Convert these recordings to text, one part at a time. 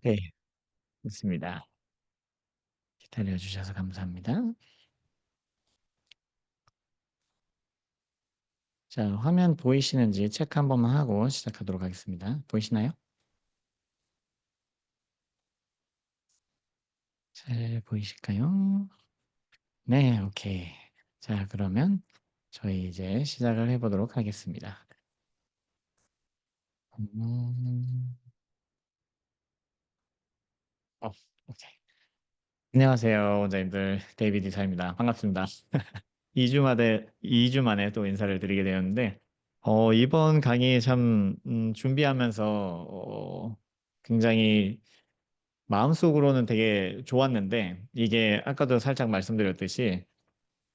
네, 좋습니다. 기다려 주셔서 감사합니다. 자, 화면 보이시는지 체크 한 번만 하고 시작하도록 하겠습니다. 보이시나요? 잘 보이실까요? 네, 오케이. 자, 그러면 저희 이제 시작을 해보도록 하겠습니다. 음, 어, 오케이. 안녕하세요, 원장님들. 데이비드 이사입니다. 반갑습니다. 2주 만에 또 인사를 드리게 되었는데, 이번 강의 참, 준비하면서, 굉장히 마음속으로는 되게 좋았는데, 이게 아까도 살짝 말씀드렸듯이,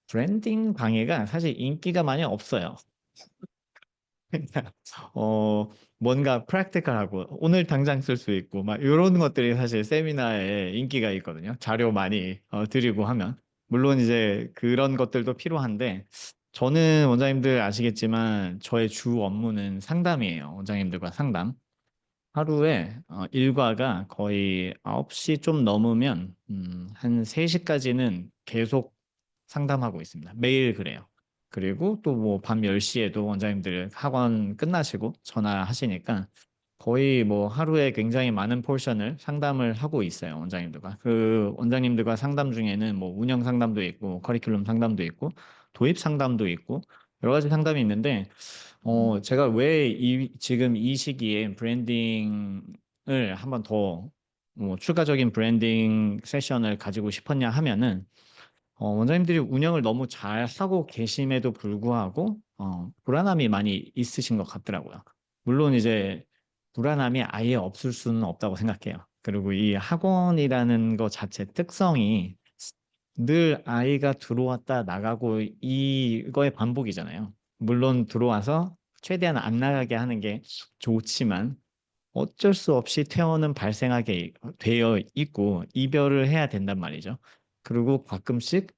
브랜딩 강의가 사실 인기가 많이 없어요. 어, 뭔가 프랙티컬하고 오늘 당장 쓸 수 있고 막 이런 것들이 사실 세미나에 인기가 있거든요. 자료 많이 드리고 하면. 물론 이제 그런 것들도 필요한데 저는 원장님들 아시겠지만 저의 주 업무는 상담이에요. 원장님들과 상담. 하루에 일과가 거의 9시 좀 넘으면 한 3시까지는 계속 상담하고 있습니다. 매일 그래요. 그리고 또 뭐 밤 10시에도 원장님들 학원 끝나시고 전화하시니까 거의 뭐 하루에 굉장히 많은 포션을 상담을 하고 있어요, 원장님들과. 그 원장님들과 상담 중에는 뭐 운영 상담도 있고 커리큘럼 상담도 있고 도입 상담도 있고 여러 가지 상담이 있는데 제가 왜 지금 이 시기에 브랜딩을 한번 더 추가적인 브랜딩 세션을 가지고 싶었냐 하면은 원장님들이 운영을 너무 잘 하고 계심에도 불구하고 불안함이 많이 있으신 것 같더라고요. 물론 이제 불안함이 아예 없을 수는 없다고 생각해요. 그리고 이 학원이라는 것 자체 특성이 늘 아이가 들어왔다 나가고 이거의 반복이잖아요. 물론 들어와서 최대한 안 나가게 하는 게 좋지만 어쩔 수 없이 퇴원은 발생하게 되어 있고 이별을 해야 된단 말이죠. 그리고 가끔씩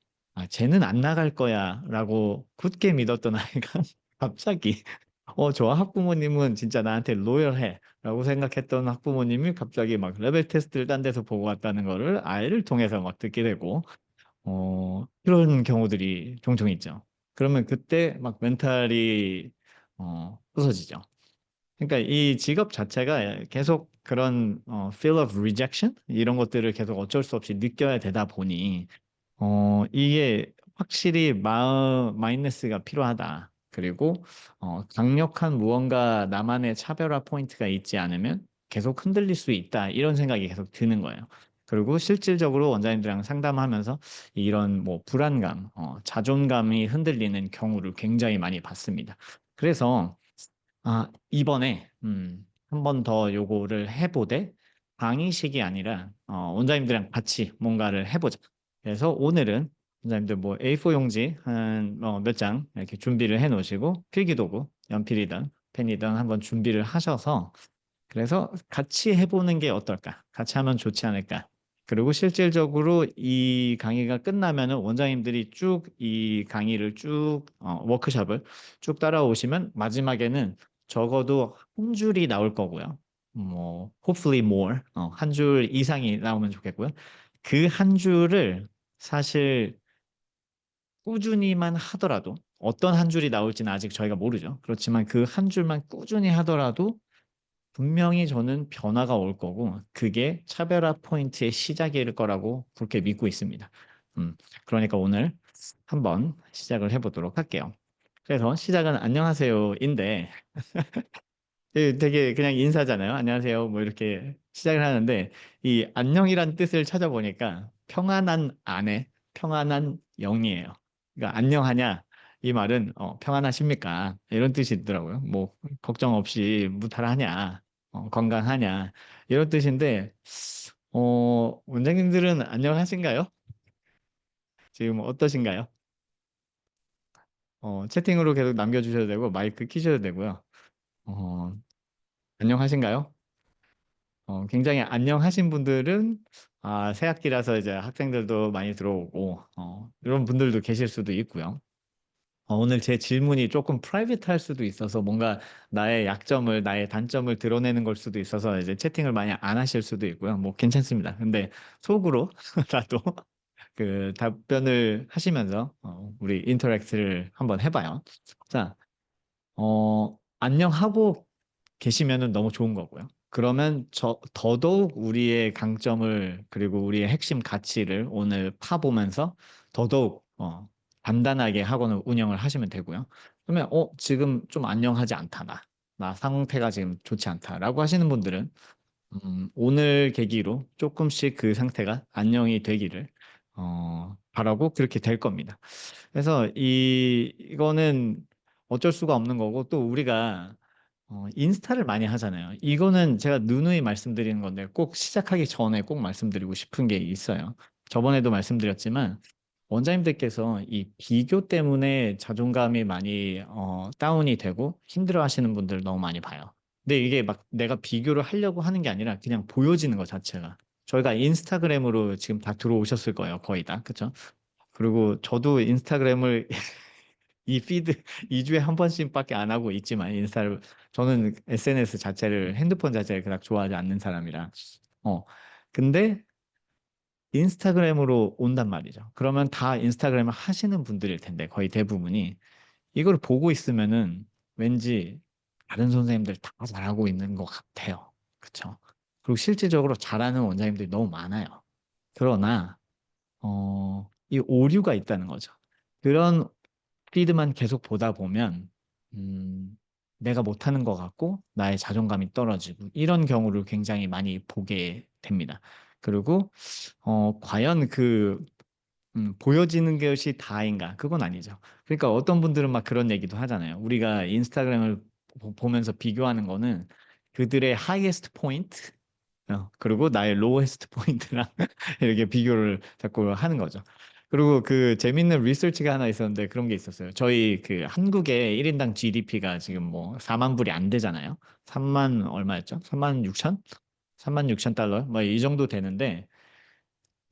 쟤는 안 나갈 거야라고 굳게 믿었던 아이가 갑자기 저 학부모님은 진짜 나한테 로열해라고 생각했던 학부모님이 갑자기 막 레벨 테스트를 딴 데서 보고 왔다는 거를 아이를 통해서 막 듣게 되고 그런 경우들이 종종 있죠. 그러면 그때 막 멘탈이 부서지죠. 그러니까 이 직업 자체가 계속 그런 feel of rejection 이런 것들을 계속 어쩔 수 없이 느껴야 되다 보니 이게 확실히 마이너스가 필요하다. 그리고 강력한 무언가 나만의 차별화 포인트가 있지 않으면 계속 흔들릴 수 있다. 이런 생각이 계속 드는 거예요. 그리고 실질적으로 원장님들이랑 상담하면서 이런 뭐 불안감, 자존감이 흔들리는 경우를 굉장히 많이 봤습니다. 그래서 이번에 한 번 더 요거를 해보되 강의식이 아니라 원장님들이랑 같이 뭔가를 해보자. 그래서 오늘은 원장님들 뭐 A4 용지 한 몇 장 이렇게 준비를 해 놓으시고 필기도구, 연필이든 펜이든 한번 준비를 하셔서 그래서 같이 해보는 게 어떨까? 같이 하면 좋지 않을까? 그리고 실질적으로 이 강의가 끝나면은 원장님들이 쭉 이 강의를 워크숍을 쭉 따라오시면 마지막에는 적어도 한 줄이 나올 거고요. 뭐, hopefully more, 한 줄 이상이 나오면 좋겠고요. 그 한 줄을 사실 꾸준히만 하더라도 어떤 한 줄이 나올지는 아직 저희가 모르죠. 그렇지만 그 한 줄만 꾸준히 하더라도 분명히 저는 변화가 올 거고 그게 차별화 포인트의 시작일 거라고 그렇게 믿고 있습니다. 그러니까 오늘 한번 시작을 해보도록 할게요. 그래서 시작은 안녕하세요인데 되게 그냥 인사잖아요. 안녕하세요. 뭐 이렇게 시작을 하는데 이 안녕이란 뜻을 찾아보니까 평안한 아내, 평안한 영이에요. 그러니까 안녕하냐? 이 말은 평안하십니까? 이런 뜻이 있더라고요. 뭐 걱정 없이 무탈하냐? 건강하냐? 이런 뜻인데 원장님들은 안녕하신가요? 지금 어떠신가요? 채팅으로 계속 남겨주셔도 되고 마이크 키셔도 되고요. 어, 안녕하신가요? 굉장히 안녕하신 분들은 새 학기라서 이제 학생들도 많이 들어오고 이런 분들도 계실 수도 있고요. 오늘 제 질문이 조금 프라이빗할 수도 있어서 뭔가 나의 약점을, 나의 단점을 드러내는 걸 수도 있어서 이제 채팅을 많이 안 하실 수도 있고요. 뭐 괜찮습니다. 근데 속으로라도 그 답변을 하시면서 우리 인터랙트를 한번 해봐요. 자, 안녕하고 계시면은 너무 좋은 거고요. 그러면 더더욱 우리의 강점을 그리고 우리의 핵심 가치를 오늘 파보면서 더더욱 단단하게 학원을 운영을 하시면 되고요. 그러면 지금 좀 안녕하지 않다 나 상태가 지금 좋지 않다라고 하시는 분들은 오늘 계기로 조금씩 그 상태가 안녕이 되기를 바라고 그렇게 될 겁니다. 그래서 이거는 어쩔 수가 없는 거고 또 우리가 인스타를 많이 하잖아요. 이거는 제가 누누이 말씀드리는 건데 꼭 시작하기 전에 꼭 말씀드리고 싶은 게 있어요. 저번에도 말씀드렸지만 원장님들께서 이 비교 때문에 자존감이 많이 다운이 되고 힘들어 하시는 분들 너무 많이 봐요. 근데 이게 막 내가 비교를 하려고 하는 게 아니라 그냥 보여지는 것 자체가. 저희가 인스타그램으로 지금 다 들어오셨을 거예요. 거의 다. 그쵸? 그리고 저도 인스타그램을 이 피드 2주에 한 번씩밖에 안 하고 있지만 인스타를 저는 SNS 자체를 핸드폰 자체를 그닥 좋아하지 않는 사람이라 근데 인스타그램으로 온단 말이죠. 그러면 다 인스타그램을 하시는 분들일 텐데 거의 대부분이 이걸 보고 있으면은 왠지 다른 선생님들 다 잘하고 있는 것 같아요. 그쵸? 그리고 실질적으로 잘하는 원장님들이 너무 많아요. 그러나 이 오류가 있다는 거죠. 그런 피드만 계속 보다 보면 내가 못하는 것 같고 나의 자존감이 떨어지고 이런 경우를 굉장히 많이 보게 됩니다. 그리고 과연 보여지는 것이 다인가? 그건 아니죠. 그러니까 어떤 분들은 막 그런 얘기도 하잖아요. 우리가 인스타그램을 보면서 비교하는 거는 그들의 하이에스트 포인트, 그리고 나의 로우에스트 포인트랑 이렇게 비교를 자꾸 하는 거죠. 그리고 그 재밌는 리서치가 하나 있었는데 그런 게 있었어요. 저희 그 한국의 1인당 GDP가 지금 뭐 4만 불이 안 되잖아요. 3만 얼마였죠? 3만 6천? 3만 6천 달러? 뭐 이 정도 되는데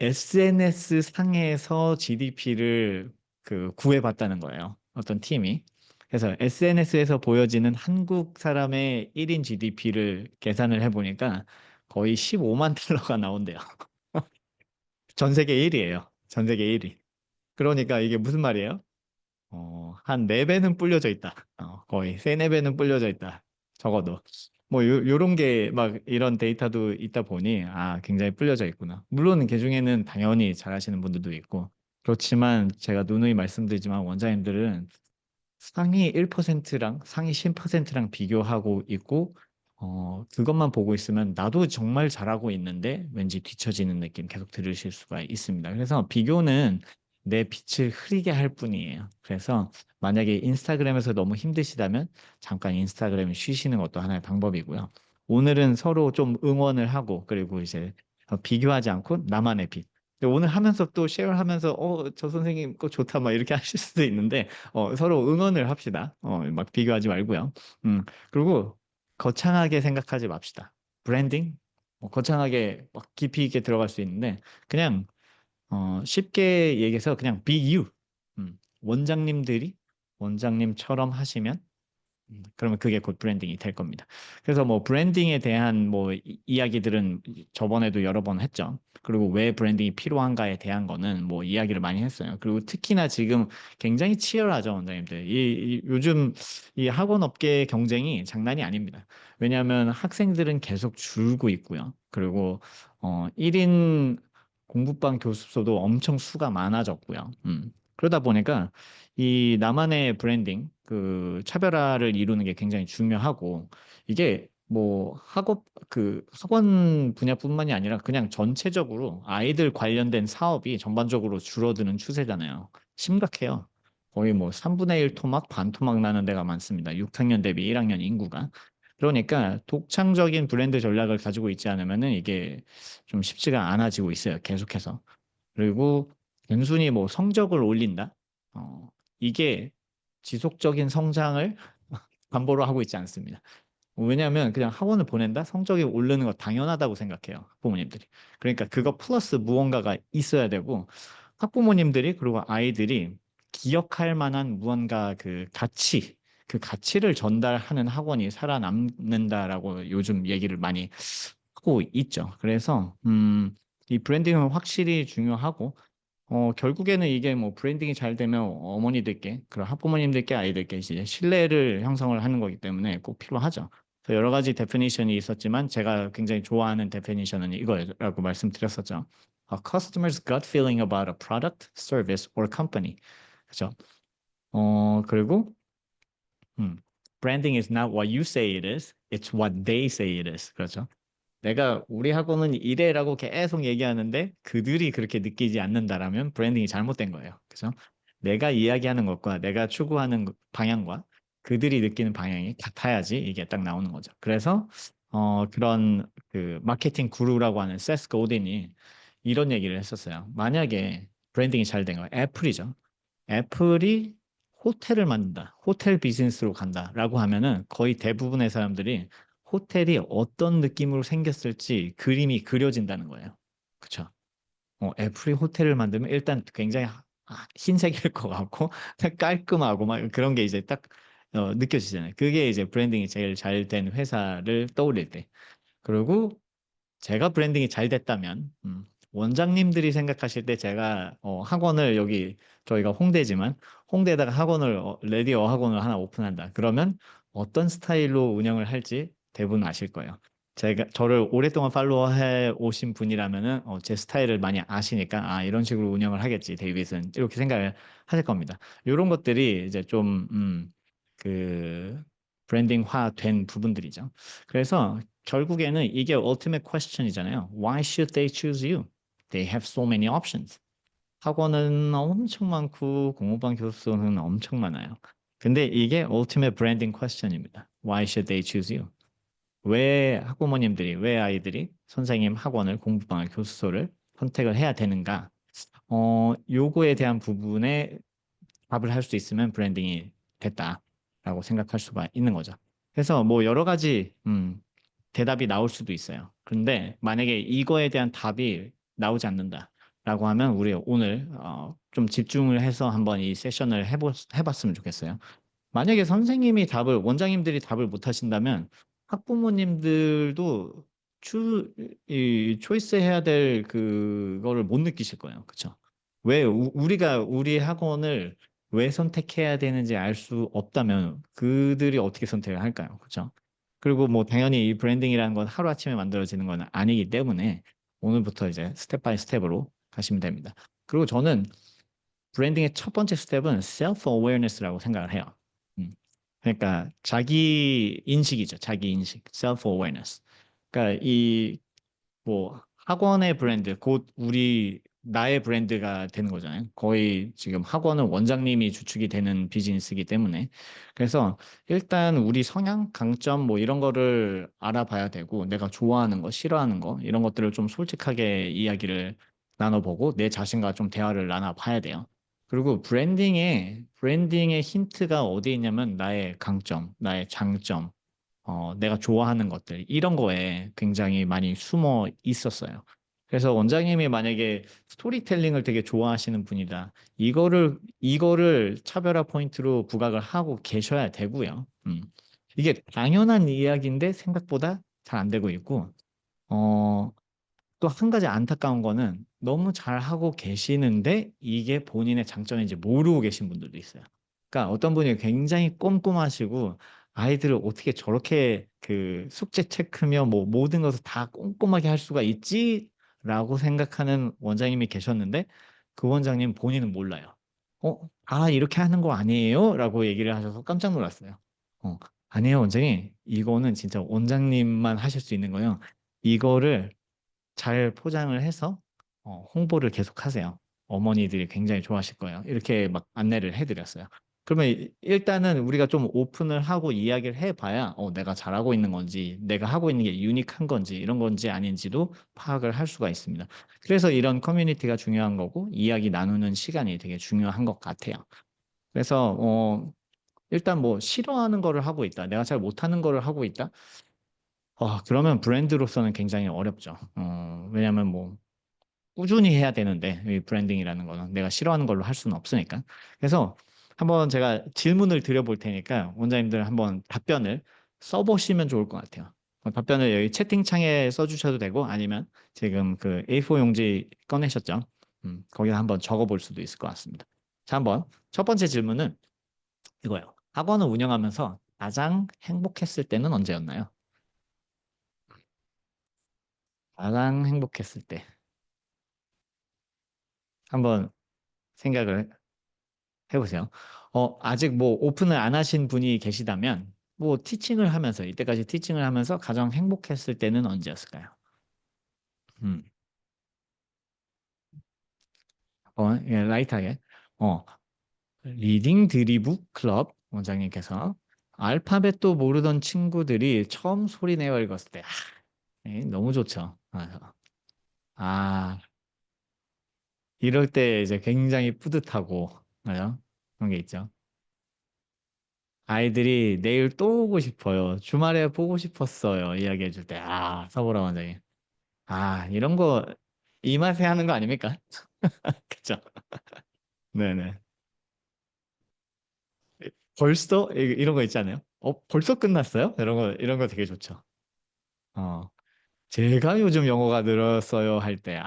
SNS 상에서 GDP를 그 구해봤다는 거예요. 어떤 팀이. 그래서 SNS에서 보여지는 한국 사람의 1인 GDP를 계산을 해보니까 거의 15만 달러가 나온대요. 전 세계 1위예요. 전 세계 1위. 그러니까 이게 무슨 말이에요? 한 4배는 불려져 있다. 거의 3, 4배는 불려져 있다. 적어도. 뭐, 요런 게 막 이런 데이터도 있다 보니, 굉장히 불려져 있구나. 물론 그 중에는 당연히 잘하시는 분들도 있고, 그렇지만 제가 누누이 말씀드리지만 원장님들은 상위 1%랑 상위 10%랑 비교하고 있고, 그것만 보고 있으면 나도 정말 잘하고 있는데 왠지 뒤처지는 느낌 계속 들으실 수가 있습니다. 그래서 비교는 내 빛을 흐리게 할 뿐이에요. 그래서 만약에 인스타그램에서 너무 힘드시다면 잠깐 인스타그램을 쉬시는 것도 하나의 방법이고요. 오늘은 서로 좀 응원을 하고 그리고 이제 비교하지 않고 나만의 빛. 근데 오늘 하면서 또 쉐어하면서 저 선생님 거 좋다 막 이렇게 하실 수도 있는데 서로 응원을 합시다. 막 비교하지 말고요. 그리고 거창하게 생각하지 맙시다. 브랜딩? 거창하게 막 깊이 있게 들어갈 수 있는데 그냥 쉽게 얘기해서 그냥 be you. 원장님들이 원장님처럼 하시면 그러면 그게 곧 브랜딩이 될 겁니다. 그래서 뭐 브랜딩에 대한 뭐 이야기들은 저번에도 여러 번 했죠. 그리고 왜 브랜딩이 필요한가에 대한 거는 뭐 이야기를 많이 했어요. 그리고 특히나 지금 굉장히 치열하죠, 원장님들. 요즘 이 학원 업계 경쟁이 장난이 아닙니다. 왜냐하면 학생들은 계속 줄고 있고요. 그리고 1인 공부방 교습소도 엄청 수가 많아졌고요. 그러다 보니까 이 나만의 브랜딩, 그 차별화를 이루는 게 굉장히 중요하고 이게 뭐 학원 분야뿐만이 아니라 그냥 전체적으로 아이들 관련된 사업이 전반적으로 줄어드는 추세잖아요. 심각해요. 거의 뭐 3분의 1 토막, 반 토막 나는 데가 많습니다. 6학년 대비 1학년 인구가. 그러니까 독창적인 브랜드 전략을 가지고 있지 않으면은 이게 좀 쉽지가 않아지고 있어요. 계속해서. 그리고 단순히 뭐 성적을 올린다? 이게 지속적인 성장을 담보로 하고 있지 않습니다. 왜냐하면 그냥 학원을 보낸다? 성적이 오르는 거 당연하다고 생각해요. 부모님들이. 그러니까 그거 플러스 무언가가 있어야 되고 학부모님들이 그리고 아이들이 기억할 만한 무언가 그 가치를 전달하는 학원이 살아남는다라고 요즘 얘기를 많이 하고 있죠. 그래서 이 브랜딩은 확실히 중요하고 결국에는 이게 뭐 브랜딩이 잘 되면 어머니들께, 그런 학부모님들께 아이들께 이제 신뢰를 형성을 하는 거기 때문에 꼭 필요하죠. 그래서 여러 가지 데피니션이 있었지만 제가 굉장히 좋아하는 데피니션은 이거라고 말씀드렸었죠. A customer's gut feeling about a product, service, or company. 그죠? 그리고 음, branding is not what you say it is, it's what they say it is. 그렇죠? 내가 우리 학원은 이래라고 계속 얘기하는데 그들이 그렇게 느끼지 않는다라면 브랜딩이 잘못된 거예요. 그죠? 내가 이야기하는 것과 내가 추구하는 방향과 그들이 느끼는 방향이 같아야지 이게 딱 나오는 거죠. 그래서 그런 그 마케팅 구루라고 하는 세스 고딘이 이런 얘기를 했었어요. 만약에 브랜딩이 잘 된 거예요. 애플이죠. 애플이 호텔을 만든다. 호텔 비즈니스로 간다라고 하면은 거의 대부분의 사람들이 호텔이 어떤 느낌으로 생겼을지 그림이 그려진다는 거예요. 그쵸? 애플이 호텔을 만들면 일단 굉장히 흰색일 것 같고 깔끔하고 막 그런 게 이제 딱 느껴지잖아요. 그게 이제 브랜딩이 제일 잘 된 회사를 떠올릴 때. 그리고 제가 브랜딩이 잘 됐다면 원장님들이 생각하실 때 제가 학원을 여기 저희가 홍대지만 홍대에다가 학원을 레디어 학원을 하나 오픈한다. 그러면 어떤 스타일로 운영을 할지 대부분 아실 거예요. 제가 저를 오랫동안 팔로우해 오신 분이라면은 제 스타일을 많이 아시니까 이런 식으로 운영을 하겠지 데이빗은 이렇게 생각을 하실 겁니다. 이런 것들이 이제 좀 그 브랜딩화 된 부분들이죠. 그래서 결국에는 이게 ultimate question이잖아요. Why should they choose you? They have so many options. 학원은 엄청 많고 공부방 교수는 엄청 많아요. 근데 이게 ultimate branding question입니다. Why should they choose you? 왜 학부모님들이, 왜 아이들이 선생님 학원을, 공부방을, 교수소를 선택을 해야 되는가? 요거에 대한 부분에 답을 할 수 있으면 브랜딩이 됐다라고 생각할 수가 있는 거죠. 그래서 뭐 여러 가지 대답이 나올 수도 있어요. 그런데 만약에 이거에 대한 답이 나오지 않는다라고 하면 우리 오늘 좀 집중을 해서 한번 이 세션을 해봤으면 좋겠어요. 만약에 선생님이 원장님들이 답을 못 하신다면 학부모님들도 이 초이스 해야 될 그거를 못 느끼실 거예요. 그쵸? 왜 우리가 우리 학원을 왜 선택해야 되는지 알 수 없다면 그들이 어떻게 선택을 할까요? 그쵸? 그리고 뭐 당연히 이 브랜딩이라는 건 하루아침에 만들어지는 건 아니기 때문에 오늘부터 이제 스텝 바이 스텝으로 가시면 됩니다. 그리고 저는 브랜딩의 첫 번째 스텝은 셀프 어웨어니스라고 생각을 해요. 음. 그러니까 자기 인식이죠. 자기 인식, self awareness. 그러니까 이 뭐 학원의 브랜드, 곧 나의 브랜드가 되는 거잖아요. 거의 지금 학원은 원장님이 주축이 되는 비즈니스이기 때문에. 그래서 일단 우리 성향, 강점 뭐 이런 거를 알아봐야 되고 내가 좋아하는 거, 싫어하는 거 이런 것들을 좀 솔직하게 이야기를 나눠보고 내 자신과 좀 대화를 나눠봐야 돼요. 그리고 브랜딩의 힌트가 어디에 있냐면 나의 강점, 나의 장점, 내가 좋아하는 것들, 이런 거에 굉장히 많이 숨어 있었어요. 그래서 원장님이 만약에 스토리텔링을 되게 좋아하시는 분이다. 이거를 차별화 포인트로 부각을 하고 계셔야 되고요. 이게 당연한 이야기인데 생각보다 잘 안 되고 있고, 어, 또 한 가지 안타까운 거는 너무 잘하고 계시는데 이게 본인의 장점인지 모르고 계신 분들도 있어요. 그러니까 어떤 분이 굉장히 꼼꼼하시고 아이들을 어떻게 저렇게 그 숙제 체크며 뭐 모든 것을 다 꼼꼼하게 할 수가 있지라고 생각하는 원장님이 계셨는데 그 원장님 본인은 몰라요. 이렇게 하는 거 아니에요? 라고 얘기를 하셔서 깜짝 놀랐어요. 어, 아니에요, 원장님. 이거는 진짜 원장님만 하실 수 있는 거예요. 이거를 잘 포장을 해서 홍보를 계속 하세요. 어머니들이 굉장히 좋아하실 거예요. 이렇게 막 안내를 해드렸어요. 그러면 일단은 우리가 좀 오픈을 하고 이야기를 해봐야 내가 잘하고 있는 건지, 내가 하고 있는 게 유니크한 건지, 이런 건지 아닌지도 파악을 할 수가 있습니다. 그래서 이런 커뮤니티가 중요한 거고, 이야기 나누는 시간이 되게 중요한 것 같아요. 그래서 일단 뭐 싫어하는 거를 하고 있다. 내가 잘 못하는 거를 하고 있다. 그러면 브랜드로서는 굉장히 어렵죠. 왜냐면 뭐 꾸준히 해야 되는데 이 브랜딩이라는 거는 내가 싫어하는 걸로 할 수는 없으니까. 그래서 한번 제가 질문을 드려볼 테니까 원장님들 한번 답변을 써보시면 좋을 것 같아요. 답변을 여기 채팅창에 써주셔도 되고 아니면 지금 그 A4 용지 꺼내셨죠? 거기다 한번 적어볼 수도 있을 것 같습니다. 자, 한번 첫 번째 질문은 이거예요. 학원을 운영하면서 가장 행복했을 때는 언제였나요? 가장 행복했을 때. 한번 생각을 해보세요. 아직 뭐 오픈을 안 하신 분이 계시다면 뭐 티칭을 하면서 이때까지 티칭을 하면서 가장 행복했을 때는 언제였을까요? 음, 예, 라이트하게. 어, 리딩 드리북 클럽 원장님께서 알파벳도 모르던 친구들이 처음 소리 내어 읽었을 때, 너무 좋죠. 아, 이럴 때 이제 굉장히 뿌듯하고, 맞아? 그런 게 있죠. 아이들이 내일 또 오고 싶어요. 주말에 보고 싶었어요. 이야기해 줄 때. 서보라 원장님. 이런 거 이 맛에 하는 거 아닙니까? 그쵸? 네네. 벌써? 이런 거 있잖아요. 벌써 끝났어요? 이런 거 되게 좋죠. 어, 제가 요즘 영어가 늘었어요 할 때,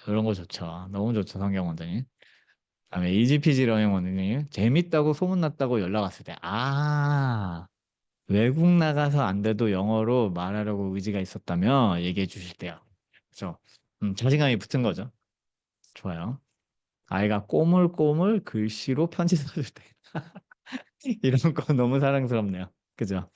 그런 거 좋죠. 너무 좋죠, 성경 원장님. 다음에 이지피지 러닝 원장님. 재밌다고 소문났다고 연락 왔을 때, 외국 나가서 안 돼도 영어로 말하려고 의지가 있었다며 얘기해 주실 때요. 그죠? 자신감이 붙은 거죠. 좋아요. 아이가 꼬물꼬물 글씨로 편지 써줄 때. 이런 거 너무 사랑스럽네요. 그죠?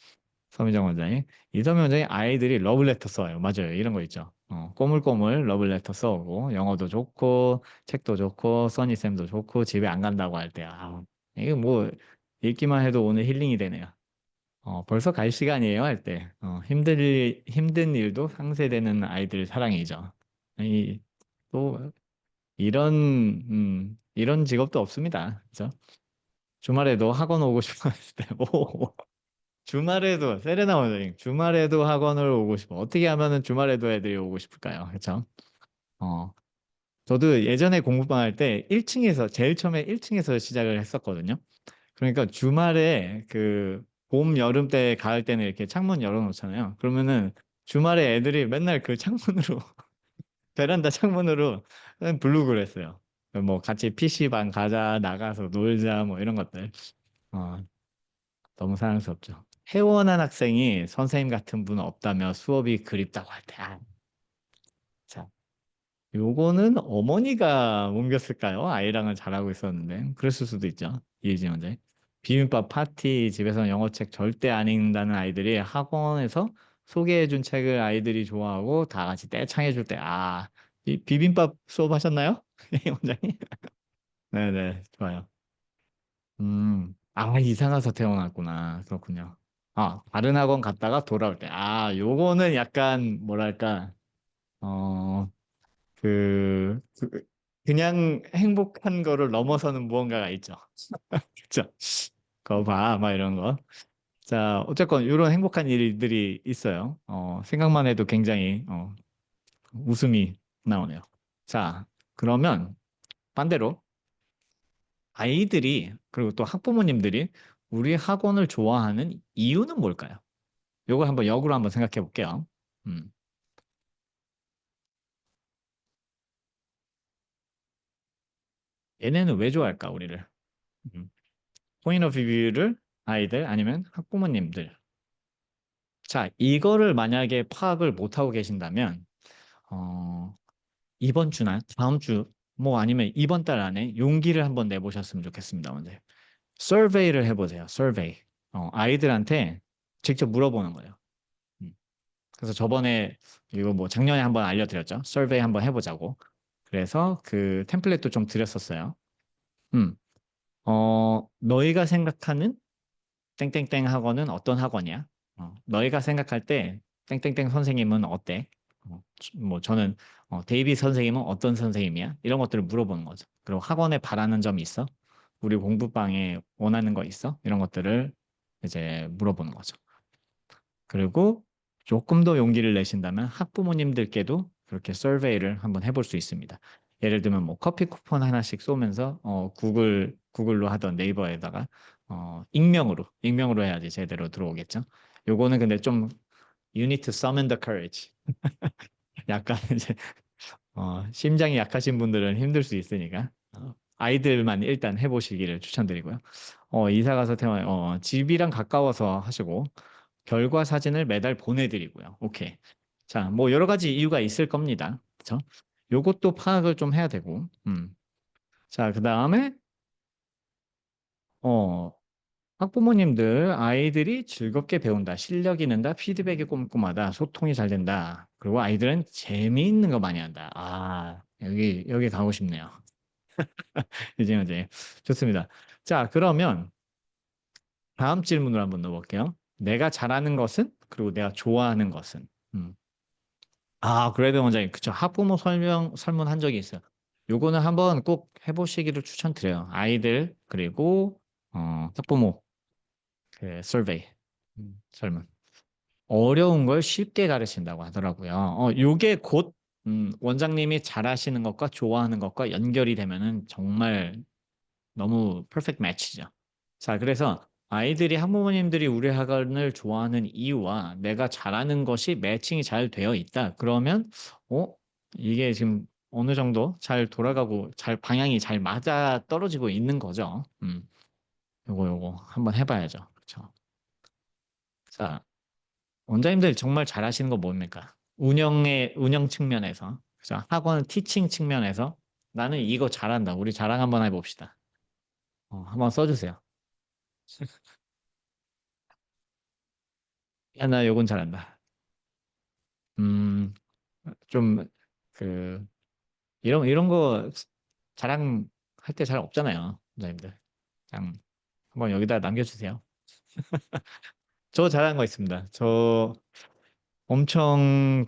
서민정 원장님. 이서민 원장님 아이들이 러블레터 써요. 맞아요. 이런 거 있죠. 꼬물꼬물 러블레터 써오고 영어도 좋고 책도 좋고 써니쌤도 좋고 집에 안 간다고 할 때, 이게 뭐 읽기만 해도 오늘 힐링이 되네요. 벌써 갈 시간이에요 할 때. 힘든 일도 상쇄되는 아이들 사랑이죠. 이, 또 이런 직업도 없습니다. 그죠? 주말에도 학원 오고 싶어 했을 때, 주말에도, 세레나 원장님, 주말에도 학원을 오고 싶어. 어떻게 하면은 주말에도 애들이 오고 싶을까요? 그쵸? 어, 저도 예전에 공부방 할 때 1층에서, 제일 처음에 1층에서 시작을 했었거든요. 그러니까 주말에 그 봄, 여름 때, 가을 때는 이렇게 창문 열어놓잖아요. 그러면은 주말에 애들이 맨날 그 창문으로, 베란다 창문으로 블로그를 했어요. 뭐 같이 PC방 가자, 나가서 놀자, 뭐 이런 것들. 어, 너무 사랑스럽죠. 혜원한 학생이 선생님 같은 분 없다며 수업이 그립다고 할 때, 자, 요거는 어머니가 옮겼을까요? 아이랑은 잘하고 있었는데. 그랬을 수도 있죠. 이해진 원장님. 비빔밥 파티, 집에서 영어책 절대 안 읽는다는 아이들이 학원에서 소개해준 책을 아이들이 좋아하고 다 같이 떼창해줄 때, 이 비빔밥 수업 하셨나요? 원장님? 네네, 좋아요. 이상해서 태어났구나. 그렇군요. 다른 학원 갔다가 돌아올 때. 요거는 약간, 뭐랄까, 어, 그냥 행복한 거를 넘어서는 무언가가 있죠. 그쵸? 그거 봐, 막 이런 거. 자, 어쨌건 이런 행복한 일들이 있어요. 생각만 해도 굉장히, 웃음이 나오네요. 자, 그러면 반대로 아이들이, 그리고 또 학부모님들이 우리 학원을 좋아하는 이유는 뭘까요? 요걸 한번 역으로 한번 생각해 볼게요. 음, 얘네는 왜 좋아할까, 우리를? 음, 포인트 오브 뷰를 아이들 아니면 학부모님들. 자, 이거를 만약에 파악을 못하고 계신다면, 어, 이번 주나 다음 주, 뭐 아니면 이번 달 안에 용기를 한번 내보셨으면 좋겠습니다. 먼저. 서베이를 해보세요. 서베이. 아이들한테 직접 물어보는 거예요. 음. 그래서 저번에 이거 뭐 작년에 한번 알려드렸죠. 서베이 한번 해보자고. 그래서 그 템플릿도 좀 드렸었어요. 음, 너희가 생각하는 땡땡땡 학원은 어떤 학원이야? 너희가 생각할 때 땡땡땡 선생님은 어때? 뭐 저는 데이비 선생님은 어떤 선생님이야? 이런 것들을 물어보는 거죠. 그리고 학원에 바라는 점이 있어? 우리 공부방에 원하는 거 있어? 이런 것들을 이제 물어보는 거죠. 그리고 조금 더 용기를 내신다면 학부모님들께도 그렇게 서베이를 한번 해볼 수 있습니다. 예를 들면 뭐 커피 쿠폰 하나씩 쏘면서 구글로 하던 네이버에다가 익명으로 해야지 제대로 들어오겠죠. 요거는 근데 좀 you need to summon the courage. 약간 이제 심장이 약하신 분들은 힘들 수 있으니까 아이들만 일단 해보시기를 추천드리고요. 이사 가서 태어나 집이랑 가까워서 하시고 결과 사진을 매달 보내드리고요. 오케이. 자, 뭐 여러 가지 이유가 있을 겁니다. 그렇죠? 요것도 파악을 좀 해야 되고. 자, 그다음에 어 학부모님들 아이들이 즐겁게 배운다, 실력이 는다, 피드백이 꼼꼼하다, 소통이 잘 된다. 그리고 아이들은 재미있는 거 많이 한다. 여기 가고 싶네요. 이제 좋습니다. 자, 그러면 다음 질문을 한번 넣어볼게요. 내가 잘하는 것은? 그리고 내가 좋아하는 것은? 음. 그래도 원장님, 그쵸. 학부모 설문한 적이 있어요. 요거는 한번 꼭 해보시기를 추천드려요. 아이들, 그리고, 학부모, 그, survey, 설문. 어려운 걸 쉽게 가르친다고 하더라고요. 요게 곧, 원장님이 잘하시는 것과 좋아하는 것과 연결이 되면은 정말 너무 퍼펙트 매치죠. 자, 그래서 아이들이 학부모님들이 우리 학원을 좋아하는 이유와 내가 잘하는 것이 매칭이 잘 되어 있다. 그러면 어? 이게 지금 어느 정도 잘 돌아가고 잘 방향이 잘 맞아 떨어지고 있는 거죠. 요거 한번 해봐야죠. 그렇죠. 자, 원장님들 정말 잘하시는 거 뭡니까? 운영 측면에서, 그죠? 학원 티칭 측면에서 나는 이거 잘한다. 우리 자랑 한번 해봅시다. 한번 써주세요. 야, 나 요건 잘한다. 음, 좀, 그, 이런 거 자랑할 때 잘 없잖아요. 원장님들. 그냥 한번 여기다 남겨주세요. 저 잘하는 거 있습니다. 저 엄청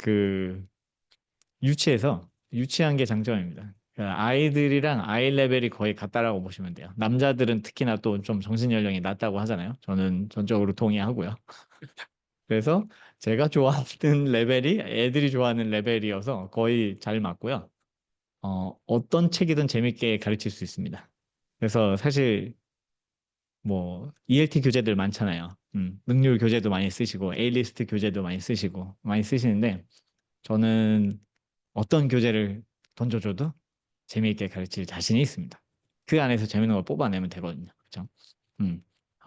유치한 게 장점입니다. 아이들이랑 아이 레벨이 거의 같다라고 보시면 돼요. 남자들은 특히나 또 좀 정신 연령이 낮다고 하잖아요. 저는 전적으로 동의하고요. 그래서 제가 좋아하는 레벨이 애들이 좋아하는 레벨이어서 거의 잘 맞고요. 어떤 책이든 재밌게 가르칠 수 있습니다. 그래서 사실 뭐 ELT 교재들 많잖아요. 능률 교재도 많이 쓰시고 A리스트 교재도 많이 쓰시고 많이 쓰시는데 저는 어떤 교재를 던져줘도 재미있게 가르칠 자신이 있습니다. 그 안에서 재밌는 걸 뽑아내면 되거든요. 그렇죠? 음.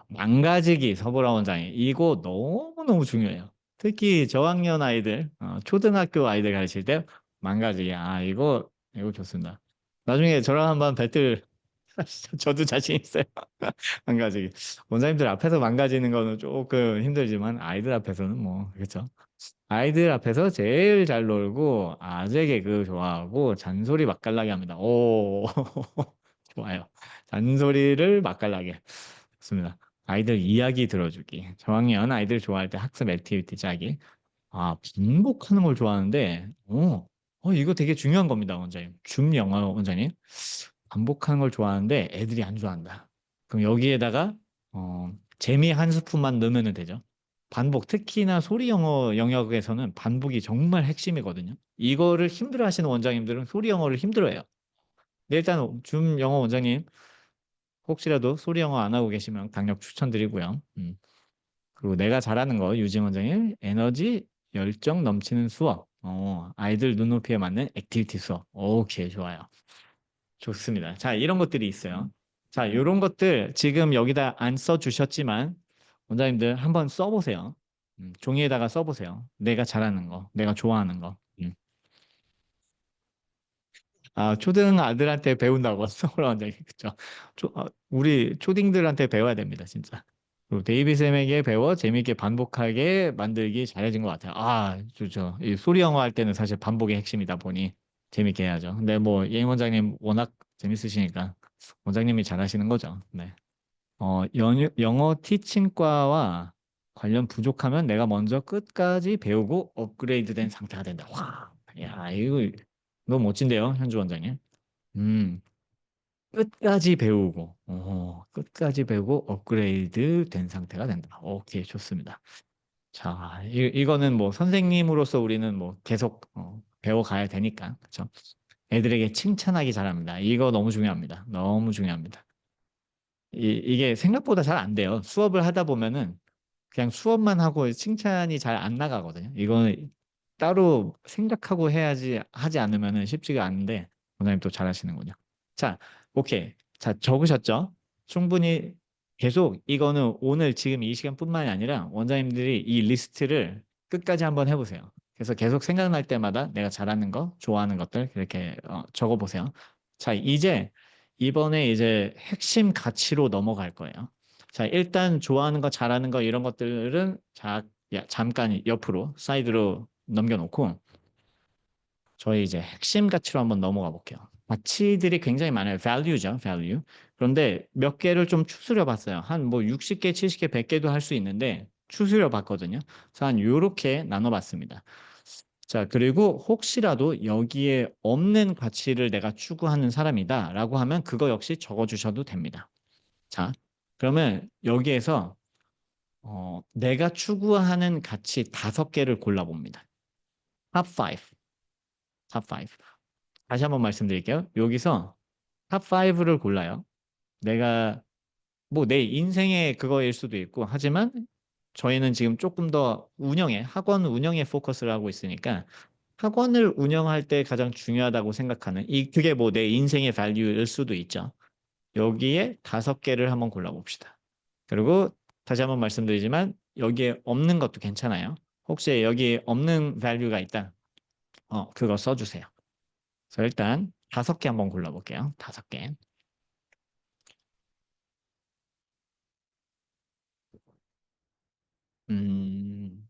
망가지기 서브라 원장이 이거 너무너무 중요해요. 특히 저학년 아이들, 초등학교 아이들 가르칠 때 망가지기. 이거 좋습니다. 나중에 저랑 한번 배틀 저도 자신 있어요. 망가지기. 원장님들 앞에서 망가지는 거는 조금 힘들지만 아이들 앞에서는 뭐 그렇죠. 아이들 앞에서 제일 잘 놀고 아재 개그 좋아하고 잔소리 맛깔나게 합니다. 오, 좋아요. 잔소리를 맛깔나게. 좋습니다. 아이들 이야기 들어주기. 저학년 아이들 좋아할 때 학습 액티비티 짜기. 반복하는 걸 좋아하는데, 이거 되게 중요한 겁니다, 원장님. 영어 원장님. 반복하는 걸 좋아하는데 애들이 안 좋아한다. 그럼 여기에다가, 재미 한 스푼만 넣으면 되죠. 반복, 특히나 소리 영어 영역에서는 반복이 정말 핵심이거든요. 이거를 힘들어 하시는 원장님들은 소리 영어를 힘들어해요. 네, 일단 영어 원장님 혹시라도 소리 영어 안 하고 계시면 강력 추천드리고요. 그리고 내가 잘하는 거 유진 원장님 에너지 열정 넘치는 수업. 아이들 눈높이에 맞는 액티비티 수업. 오케이, 좋아요. 좋습니다. 자, 이런 것들이 있어요. 자, 이런 것들 지금 여기다 안 써주셨지만 원장님들 한번 써보세요. 종이에다가 써보세요. 내가 잘하는 거, 내가 좋아하는 거. 초등 아들한테 배운다고 서울 원장님. 그쵸? 우리 초딩들한테 배워야 됩니다, 진짜. 그리고 데이비 쌤에게 배워 재미있게 반복하게 만들기 잘해진 것 같아요. 좋죠. 이 소리 영어 할 때는 사실 반복이 핵심이다 보니 재밌게 해야죠. 근데 뭐 예임 원장님 워낙 재밌으시니까 원장님이 잘하시는 거죠. 네. 영어 티칭과와 관련 부족하면 내가 먼저 끝까지 배우고 업그레이드 된 상태가 된다. 와, 야, 이거 너무 멋진데요, 현주 원장님. 음, 끝까지 배우고 업그레이드 된 상태가 된다. 오케이, 좋습니다. 자, 이거는 뭐 선생님으로서 우리는 뭐 계속 배워가야 되니까. 그렇죠? 애들에게 칭찬하기 잘합니다. 이거 너무 중요합니다. 너무 중요합니다. 이게 생각보다 잘 안 돼요. 수업을 하다 보면은 그냥 수업만 하고 칭찬이 잘 안 나가거든요. 이거는 따로 생각하고 해야지 하지 않으면은 쉽지가 않은데 원장님 또 잘하시는군요. 자, 오케이. 자, 적으셨죠? 충분히 계속 이거는 오늘 지금 이 시간뿐만이 아니라 원장님들이 이 리스트를 끝까지 한번 해보세요. 그래서 계속 생각날 때마다 내가 잘하는 거, 좋아하는 것들 이렇게 적어보세요. 자, 이제 이번에 이제 핵심 가치로 넘어갈 거예요. 자, 일단 좋아하는 거, 잘하는 거 이런 것들은 잠깐 옆으로 사이드로 넘겨놓고 저희 이제 핵심 가치로 한번 넘어가 볼게요. 가치들이 굉장히 많아요. value죠, value. 그런데 몇 개를 좀 추스려 봤어요. 한 뭐 60개, 70개, 100개도 할 수 있는데 추스려 봤거든요. 그래서 한 요렇게 나눠 봤습니다. 자, 그리고 혹시라도 여기에 없는 가치를 내가 추구하는 사람이다라고 하면 그거 역시 적어 주셔도 됩니다. 자, 그러면 여기에서 내가 추구하는 가치 5개를 골라봅니다. 탑 5, 탑 5. 다시 한번 말씀드릴게요. 여기서 탑 5를 골라요. 내가 뭐 내 인생의 그거일 수도 있고 하지만 저희는 지금 조금 더 학원 운영에 포커스를 하고 있으니까 학원을 운영할 때 가장 중요하다고 생각하는 그게 뭐 내 인생의 밸류일 수도 있죠. 여기에 5개를 한번 골라봅시다. 그리고 다시 한번 말씀드리지만 여기에 없는 것도 괜찮아요. 혹시 여기에 없는 밸류가 있다. 그거 써주세요. 그래서 일단 5개 한번 골라볼게요. 5개. 음,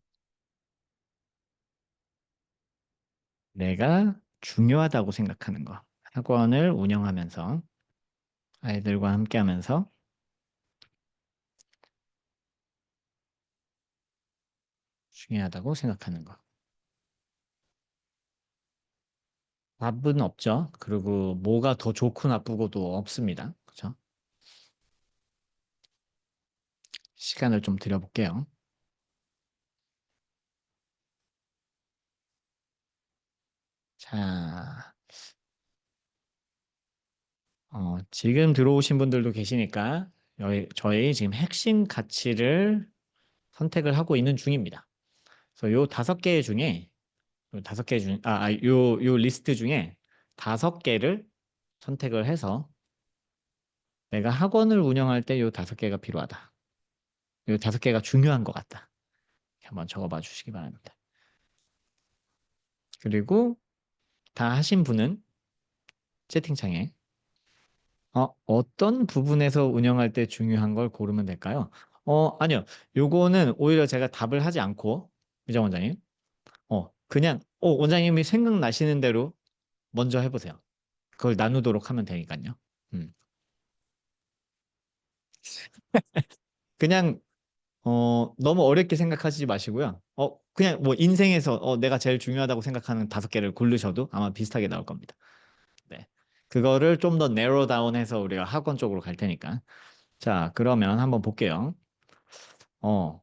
내가 중요하다고 생각하는 거. 학원을 운영하면서 아이들과 함께 하면서 중요하다고 생각하는 거. 답은 없죠. 그리고 뭐가 더 좋고 나쁘고도 없습니다. 그렇죠? 시간을 좀 드려볼게요. 자, 지금 들어오신 분들도 계시니까 저희 지금 핵심 가치를 선택을 하고 있는 중입니다. 그래서 요 5개 중에 요 5개 중, 요 리스트 중에 5개를 선택을 해서 내가 학원을 운영할 때 요 5개가 필요하다. 요 5개가 중요한 것 같다. 한번 적어봐 주시기 바랍니다. 그리고 다 하신 분은 채팅창에 어떤 부분에서 운영할 때 중요한 걸 고르면 될까요? 아니요. 요거는 오히려 제가 답을 하지 않고, 미정 원장님, 그냥, 원장님이 생각나시는 대로 먼저 해보세요. 그걸 나누도록 하면 되니까요. 음. 그냥, 너무 어렵게 생각하시지 마시고요. 그냥 뭐 인생에서 내가 제일 중요하다고 생각하는 5개를 고르셔도 아마 비슷하게 나올 겁니다. 네. 그거를 좀 더 네로 다운해서 우리가 학원 쪽으로 갈 테니까. 자, 그러면 한번 볼게요. 어,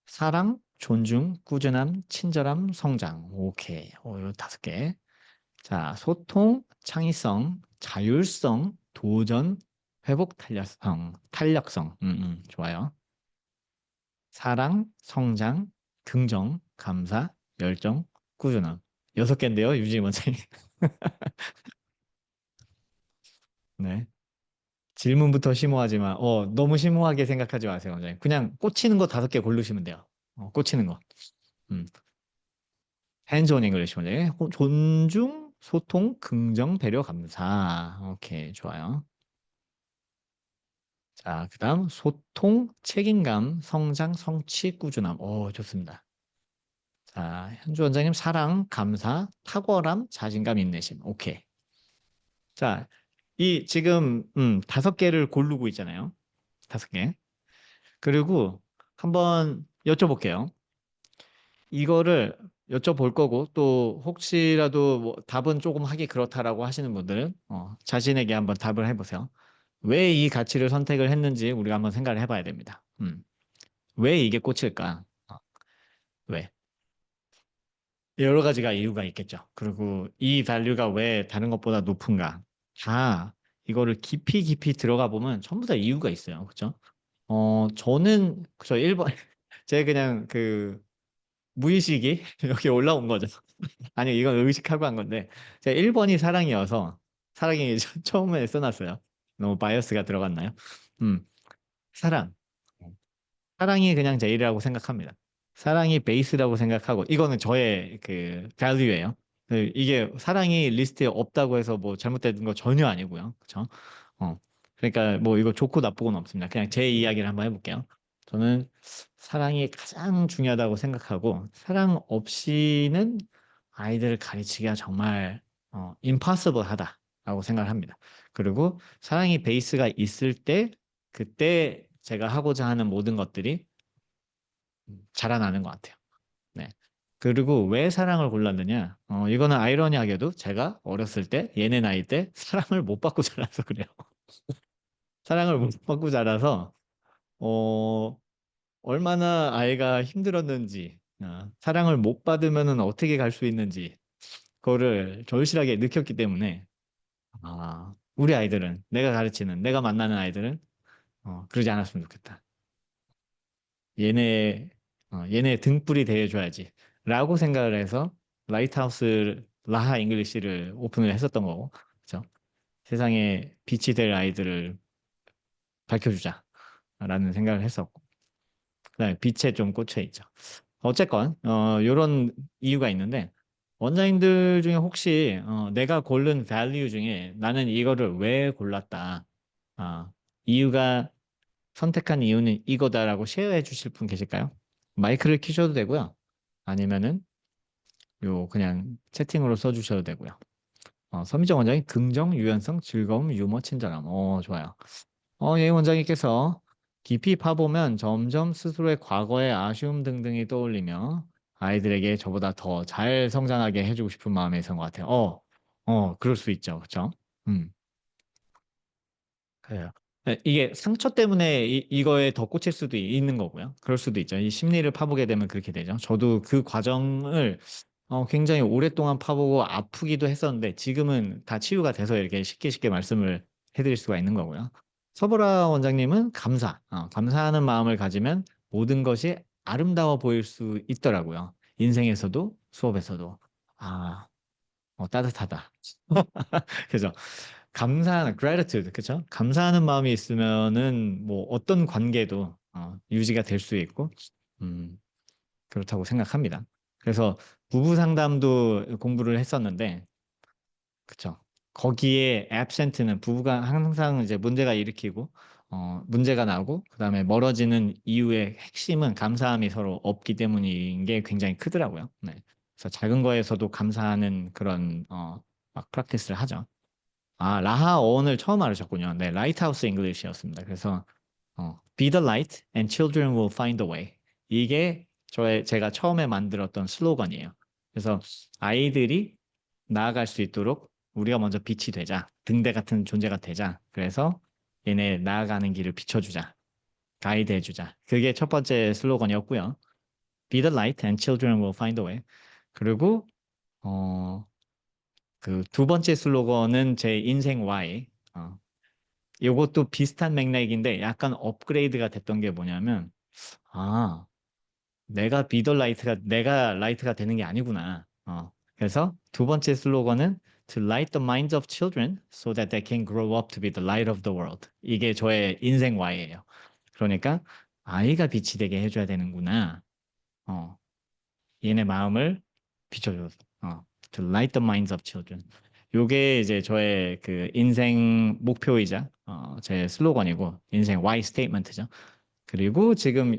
사랑, 존중, 꾸준함, 친절함, 성장. 오케이. 요 5개. 자, 소통, 창의성, 자율성, 도전, 회복 탄력성. 좋아요. 사랑, 성장, 긍정, 감사, 열정, 꾸준함. 6개인데요, 유진 원장님. 네. 질문부터 심오하지만, 너무 심오하게 생각하지 마세요, 원장님. 그냥 꽂히는 거 5개 고르시면 돼요. 꽂히는 거. 음. hands on English 문제. 존중, 소통, 긍정, 배려, 감사. 오케이, 좋아요. 자, 그다음 소통, 책임감, 성장, 성취, 꾸준함. 좋습니다. 자, 현주 원장님 사랑, 감사, 탁월함, 자신감, 인내심. 오케이. 자, 이 지금 5개를 고르고 있잖아요. 5개. 그리고 한번 여쭤볼게요. 이거를 여쭤볼 거고 또 혹시라도 뭐 답은 조금 하기 그렇다라고 하시는 분들은 자신에게 한번 답을 해보세요. 왜 이 가치를 선택을 했는지 우리가 한번 생각을 해봐야 됩니다. 왜 이게 꽂힐까? 왜? 여러 가지가 이유가 있겠죠. 그리고 이 밸류가 왜 다른 것보다 높은가? 다 이거를 깊이 깊이 들어가 보면 전부 다 이유가 있어요. 그렇죠? 저는 저 1번 제 그냥 그 무의식이 여기 올라온 거죠. 아니 이건 의식하고 한 건데 제가 1번이 사랑이어서 사랑이 처음에 써놨어요. 너무 바이어스가 들어갔나요? 음, 사랑. 사랑이 그냥 제일이라고 생각합니다. 사랑이 베이스라고 생각하고 이거는 저의 그 밸류예요. 이게 사랑이 리스트에 없다고 해서 뭐 잘못된 거 전혀 아니고요. 그렇죠? 어. 그러니까 뭐 이거 좋고 나쁘고는 없습니다. 그냥 제 이야기를 한번 해볼게요. 저는 사랑이 가장 중요하다고 생각하고 사랑 없이는 아이들을 가르치기가 정말 impossible 하다라고 생각을 합니다. 그리고 사랑이 베이스가 있을 때 그때 제가 하고자 하는 모든 것들이 자라나는 것 같아요. 네. 그리고 왜 사랑을 골랐느냐? 이거는 아이러니하게도 제가 어렸을 때, 얘네 나이 때 사랑을 못 받고 자라서 그래요. 사랑을 못 받고 자라서, 어, 얼마나 아이가 힘들었는지, 사랑을 못 받으면 어떻게 갈 수 있는지, 그거를 절실하게 느꼈기 때문에, 우리 아이들은, 내가 가르치는, 내가 만나는 아이들은, 그러지 않았으면 좋겠다. 얘네 얘네 등불이 되어줘야지 라고 생각을 해서 라이트하우스 라하 잉글리시를 오픈을 했었던 거고 그렇죠? 세상에 빛이 될 아이들을 밝혀주자 라는 생각을 했었고 그다음에 빛에 좀 꽂혀 있죠. 어쨌건 이런 이유가 있는데 원장님들 중에 혹시 내가 고른 밸류 중에 나는 이거를 왜 골랐다 이유가 선택한 이유는 이거다라고 쉐어해 주실 분 계실까요? 마이크를 켜셔도 되고요. 아니면은 요 그냥 채팅으로 써주셔도 되고요. 서미정 원장이 긍정, 유연성, 즐거움, 유머, 친절함. 좋아요. 예 원장님께서 깊이 파보면 점점 스스로의 과거의 아쉬움 등등이 떠올리며 아이들에게 저보다 더 잘 성장하게 해주고 싶은 마음이 있는 것 같아요. 그럴 수 있죠. 그렇죠? 음. 그래요. 네, 이게 상처 때문에 이거에 더 꽂힐 수도 있는 거고요. 그럴 수도 있죠. 이 심리를 파보게 되면 그렇게 되죠. 저도 그 과정을 굉장히 오랫동안 파보고 아프기도 했었는데 지금은 다 치유가 돼서 이렇게 쉽게 쉽게 말씀을 해드릴 수가 있는 거고요. 서보라 원장님은 감사하는 마음을 가지면 모든 것이 아름다워 보일 수 있더라고요. 인생에서도 수업에서도. 아, 따뜻하다. 그죠? 감사하는 gratitude 그죠? 감사하는 마음이 있으면은 뭐 어떤 관계도 유지가 될 수 있고 음, 그렇다고 생각합니다. 그래서 부부 상담도 공부를 했었는데 그쵸? 거기에 absent는 부부가 항상 이제 문제가 일으키고 문제가 나고 그다음에 멀어지는 이유의 핵심은 감사함이 서로 없기 때문인 게 굉장히 크더라고요. 네. 그래서 작은 거에서도 감사하는 그런 막 프랙티스를 하죠. 라하 어원을 처음 알으셨군요. 네, 라이트하우스 잉글리시였습니다. 그래서 Be the light and children will find a way. 이게 제가 처음에 만들었던 슬로건이에요. 그래서 아이들이 나아갈 수 있도록 우리가 먼저 빛이 되자. 등대 같은 존재가 되자. 그래서 얘네 나아가는 길을 비춰주자. 가이드 해주자. 그게 첫 번째 슬로건이었고요. Be the light and children will find a way. 그리고 어, 그 두 번째 슬로건은 제 인생 Y. 요것도 비슷한 맥락인데 약간 업그레이드가 됐던 게 뭐냐면 아 내가 비더 라이트가 내가 라이트가 되는 게 아니구나. 그래서 두 번째 슬로건은 To light the minds of children so that they can grow up to be the light of the world. 이게 저의 인생 Y예요. 그러니까 아이가 빛이 되게 해줘야 되는구나. 어, 얘네 마음을 비춰줘서 To light the minds of children. 요게 이제 저의 그 인생 목표이자 제 슬로건이고 인생 Y 스테이트먼트죠. 그리고 지금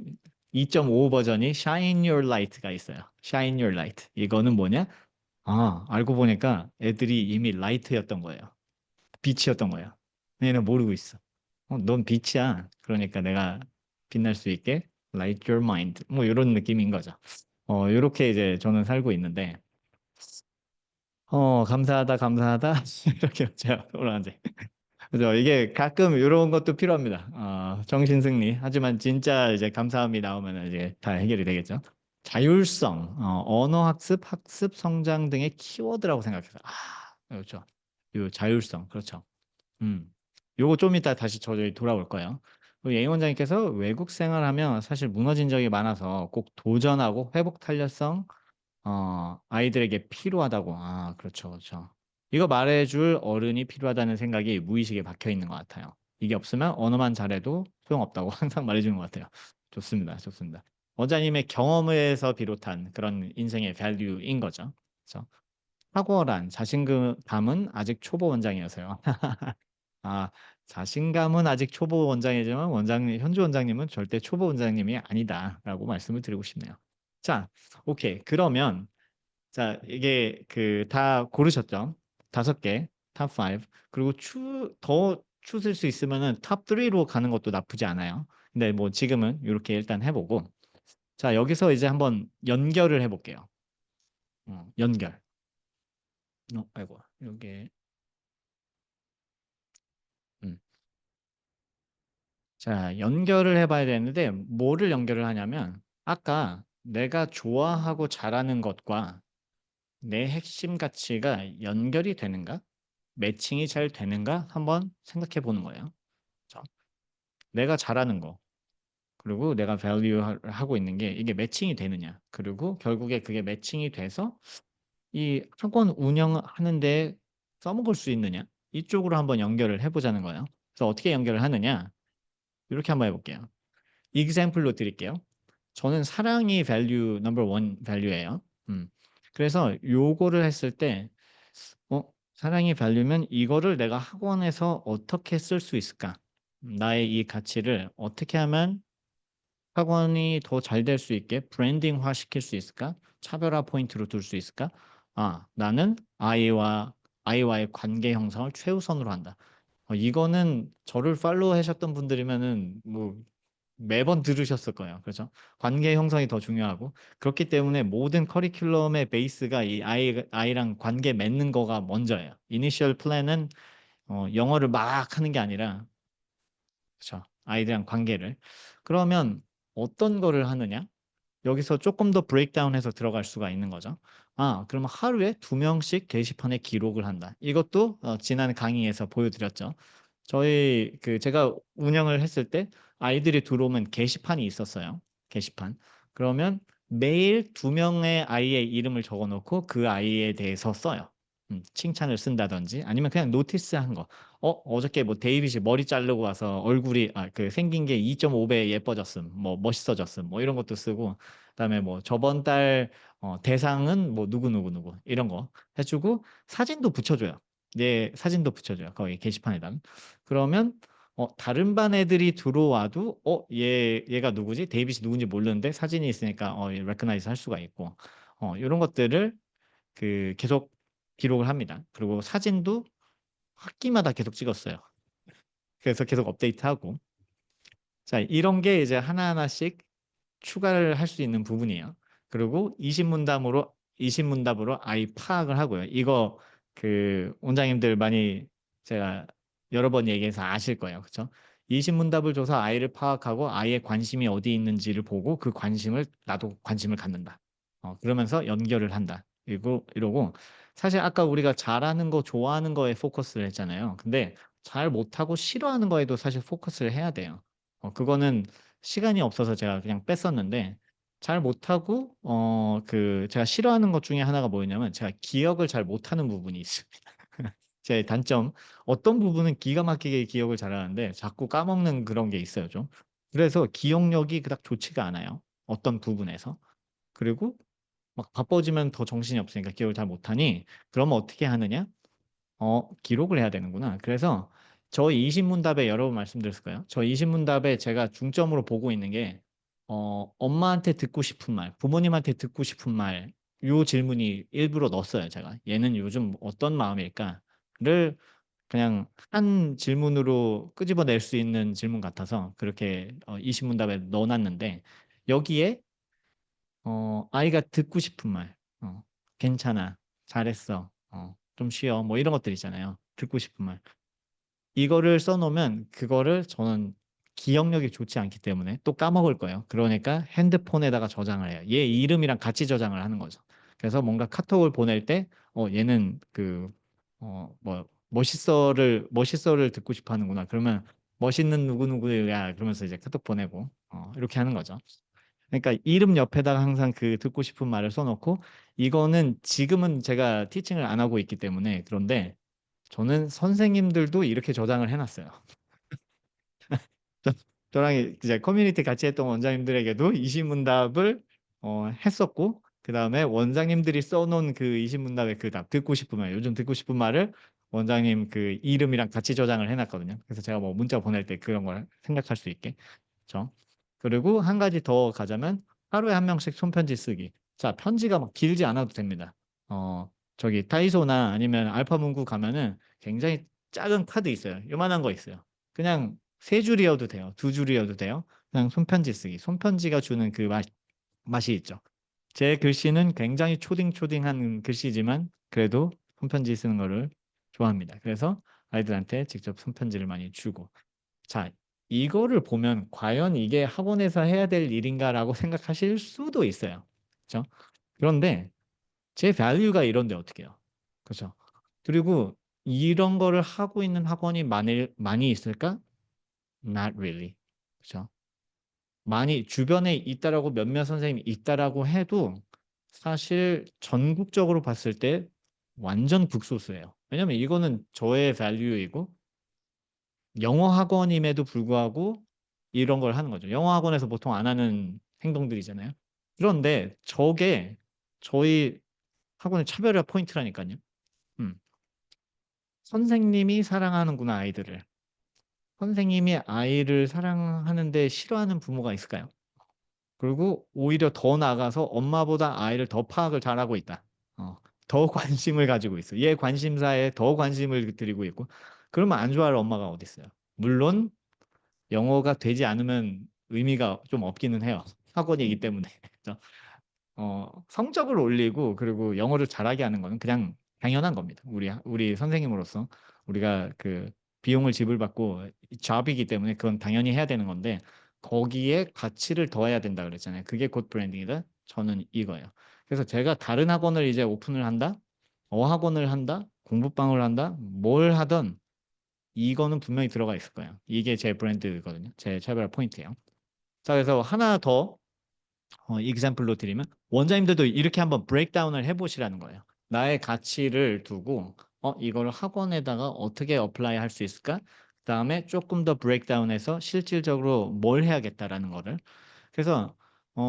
2.5 버전이 Shine Your Light가 있어요. Shine Your Light. 이거는 뭐냐? 알고 보니까 애들이 이미 라이트였던 거예요. 빛이었던 거예요. 얘는 모르고 있어. 넌 빛이야. 그러니까 내가 빛날 수 있게 Light Your Mind. 뭐 이런 느낌인 거죠. 이렇게 이제 저는 살고 있는데 감사하다, 감사하다. 이렇게 제가 돌아가지. 그죠? 이게 가끔 이런 것도 필요합니다. 정신승리. 하지만 진짜 이제 감사함이 나오면 이제 다 해결이 되겠죠. 자율성, 언어 학습, 학습 성장 등의 키워드라고 생각해서 그렇죠. 요 자율성, 그렇죠. 요거 좀 이따 다시 저희 돌아올 거예요. 예인 원장님께서 외국 생활하면 사실 무너진 적이 많아서 꼭 도전하고 회복 탄력성 아이들에게 필요하다고. 그렇죠, 그렇죠. 이거 말해줄 어른이 필요하다는 생각이 무의식에 박혀 있는 것 같아요. 이게 없으면 언어만 잘해도 소용없다고 항상 말해주는 것 같아요. 좋습니다, 좋습니다. 원장님의 경험에서 비롯한 그런 인생의 밸류인 거죠. 그렇죠? 탁월한 자신감은 아직 초보 원장이어서요. 아, 자신감은 아직 초보 원장이지만 원장님, 현주 원장님은 절대 초보 원장님이 아니다라고 말씀을 드리고 싶네요. 자, 오케이. 그러면 자, 이게 그 다 고르셨죠? 5개, 탑 5. 그리고 더 추실 수 있으면은 탑 3로 가는 것도 나쁘지 않아요. 근데 뭐 지금은 이렇게 일단 해보고. 자, 여기서 이제 한번 연결을 해볼게요. 연결. 아이고, 여기. 음. 자, 연결을 해봐야 되는데 뭐를 연결을 하냐면 아까 내가 좋아하고 잘하는 것과 내 핵심 가치가 연결이 되는가? 매칭이 잘 되는가? 한번 생각해 보는 거예요. 자, 내가 잘하는 거, 그리고 내가 밸류 하고 있는 게 이게 매칭이 되느냐? 그리고 결국에 그게 매칭이 돼서 이 학원 운영하는데 써먹을 수 있느냐? 이쪽으로 한번 연결을 해보자는 거예요. 그래서 어떻게 연결을 하느냐? 이렇게 한번 해볼게요. example로 드릴게요. 저는 사랑이 밸류 넘버 원 밸류예요. 그래서 요거를 했을 때 사랑이 밸류면 이거를 내가 학원에서 어떻게 쓸 수 있을까? 나의 이 가치를 어떻게 하면 학원이 더 잘 될 수 있게 브랜딩화 시킬 수 있을까? 차별화 포인트로 둘 수 있을까? 나는 아이와의 관계 형성을 최우선으로 한다. 이거는 저를 팔로우 하셨던 분들이면은 뭐 매번 들으셨을 거예요. 그렇죠? 관계 형성이 더 중요하고 그렇기 때문에 모든 커리큘럼의 베이스가 이 아이랑 관계 맺는 거가 먼저예요. 이니셜 플랜은 영어를 막 하는 게 아니라 그렇죠? 아이들이랑 관계를. 그러면 어떤 거를 하느냐? 여기서 조금 더 브레이크다운해서 들어갈 수가 있는 거죠. 그러면 하루에 2명씩 게시판에 기록을 한다. 이것도 지난 강의에서 보여드렸죠. 저희 제가 운영을 했을 때 아이들이 들어오면 게시판이 있었어요. 게시판. 그러면 매일 2명의 아이의 이름을 적어놓고 그 아이에 대해서 써요. 칭찬을 쓴다든지 아니면 그냥 노티스한 거. 어저께 뭐 데이빗이 머리 자르고 와서 얼굴이 생긴 게 2.5배 예뻐졌음, 뭐 멋있어졌음, 뭐 이런 것도 쓰고 그다음에 뭐 저번 달 대상은 뭐 누구 이런 거 해주고 사진도 붙여줘요. 내 사진도 붙여줘요. 거기 게시판에다. 그러면 다른 반 애들이 들어와도 얘가 누구지? 데이빗이 누군지 모르는데 사진이 있으니까 레커나이즈 할 수가 있고 이런 것들을 계속 기록을 합니다. 그리고 사진도 학기마다 계속 찍었어요. 그래서 계속 업데이트하고 자, 이런 게 이제 하나하나씩 추가를 할 수 있는 부분이에요. 그리고 20문답으로 아이 파악을 하고요. 이거 원장님들 많이 제가 여러 번 얘기해서 아실 거예요. 그렇죠? 20문답을 줘서 아이를 파악하고 아이의 관심이 어디 있는지를 보고 그 관심을 나도 관심을 갖는다. 그러면서 연결을 한다. 그리고 이러고 사실 아까 우리가 잘하는 거 좋아하는 거에 포커스를 했잖아요. 근데 잘 못하고 싫어하는 거에도 사실 포커스를 해야 돼요. 그거는 시간이 없어서 제가 그냥 뺐었는데 잘 못하고 제가 싫어하는 것 중에 하나가 뭐였냐면 제가 기억을 잘 못하는 부분이 있습니다. 제 단점 어떤 부분은 기가 막히게 기억을 잘하는데 자꾸 까먹는 그런 게 있어요 좀. 그래서 기억력이 그닥 좋지가 않아요. 어떤 부분에서. 그리고 막 바빠지면 더 정신이 없으니까 기억을 잘 못하니 그러면 어떻게 하느냐? 기록을 해야 되는구나. 그래서 저 20문답에 여러 번 말씀드렸을 거예요. 저 20문답에 제가 중점으로 보고 있는 게 엄마한테 듣고 싶은 말, 부모님한테 듣고 싶은 말, 요 질문이 일부러 넣었어요, 제가. 얘는 요즘 어떤 마음일까?를 그냥 한 질문으로 끄집어낼 수 있는 질문 같아서 그렇게 20문답에 넣어놨는데 여기에 아이가 듣고 싶은 말, 괜찮아, 잘했어, 좀 쉬어, 뭐 이런 것들 있잖아요. 듣고 싶은 말. 이거를 써놓으면 그거를 저는 기억력이 좋지 않기 때문에 또 까먹을 거예요. 그러니까 핸드폰에다가 저장을 해요. 얘 이름이랑 같이 저장을 하는 거죠. 그래서 뭔가 카톡을 보낼 때 얘는 뭐 멋있어를 듣고 싶어 하는구나. 그러면 멋있는 누구누구야 그러면서 이제 카톡 보내고 이렇게 하는 거죠. 그러니까 이름 옆에다가 항상 그 듣고 싶은 말을 써놓고, 이거는 지금은 제가 티칭을 안 하고 있기 때문에 그런데 저는 선생님들도 이렇게 저장을 해놨어요. 저- 저랑 이제 커뮤니티 같이 했던 원장님들에게도 이시문답을 했었고, 그 다음에 원장님들이 써놓은 그 이시문답의 그 답, 듣고 싶은 말, 요즘 듣고 싶은 말을 원장님 그 이름이랑 같이 저장을 해놨거든요. 그래서 제가 뭐 문자 보낼 때 그런 걸 생각할 수 있게. 그렇죠? 그리고 한 가지 더 가자면 하루에 한 명씩 손편지 쓰기. 자, 편지가 막 길지 않아도 됩니다. 저기 다이소나 아니면 알파문구 가면은 굉장히 작은 카드 있어요. 요만한 거 있어요. 그냥 세 줄이어도 돼요. 두 줄이어도 돼요. 그냥 손편지 쓰기. 손편지가 주는 그 맛이 있죠. 제 글씨는 굉장히 초딩초딩한 글씨지만 그래도 손편지 쓰는 거를 좋아합니다. 그래서 아이들한테 직접 손편지를 많이 주고. 자, 이거를 보면 과연 이게 학원에서 해야 될 일인가라고 생각하실 수도 있어요. 그렇죠? 그런데 제 밸류가 이런데 어떻게 해요? 그렇죠? 그리고 이런 거를 하고 있는 학원이 많이 있을까? Not really. 그렇죠? 많이 주변에 있다라고 몇몇 선생님이 있다라고 해도 사실 전국적으로 봤을 때 완전 극소수예요. 왜냐면 이거는 저의 밸류이고 영어 학원임에도 불구하고 이런 걸 하는 거죠. 영어 학원에서 보통 안 하는 행동들이잖아요. 그런데 저게 저희 학원의 차별화 포인트라니까요. 음. 선생님이 사랑하는구나, 아이들을. 선생님이 아이를 사랑하는데 싫어하는 부모가 있을까요? 그리고 오히려 더 나아가서 엄마보다 아이를 더 파악을 잘하고 있다. 더 관심을 가지고 있어. 얘 관심사에 더 관심을 드리고 있고. 그러면 안 좋아할 엄마가 어디 있어요? 물론 영어가 되지 않으면 의미가 좀 없기는 해요. 학원이기 때문에. 그죠? 성적을 올리고 그리고 영어를 잘하게 하는 거는 그냥 당연한 겁니다. 우리 선생님으로서 우리가 그 비용을 지불받고 잡이기 때문에 그건 당연히 해야 되는 건데 거기에 가치를 더해야 된다 그랬잖아요. 그게 곧 브랜딩이다. 저는 이거예요. 그래서 제가 다른 학원을 이제 오픈을 한다, 어학원을 한다, 공부방을 한다, 뭘 하든 이거는 분명히 들어가 있을 거예요. 이게 제 브랜드거든요. 제 차별 포인트예요. 자, 그래서 하나 더 example로 드리면 원장님들도 이렇게 한번 브레이크다운을 해보시라는 거예요. 나의 가치를 두고 이걸 학원에다가 어떻게 어플라이 할 수 있을까? 그다음에 조금 더 브레이크다운해서 실질적으로 뭘 해야겠다라는 거를. 그래서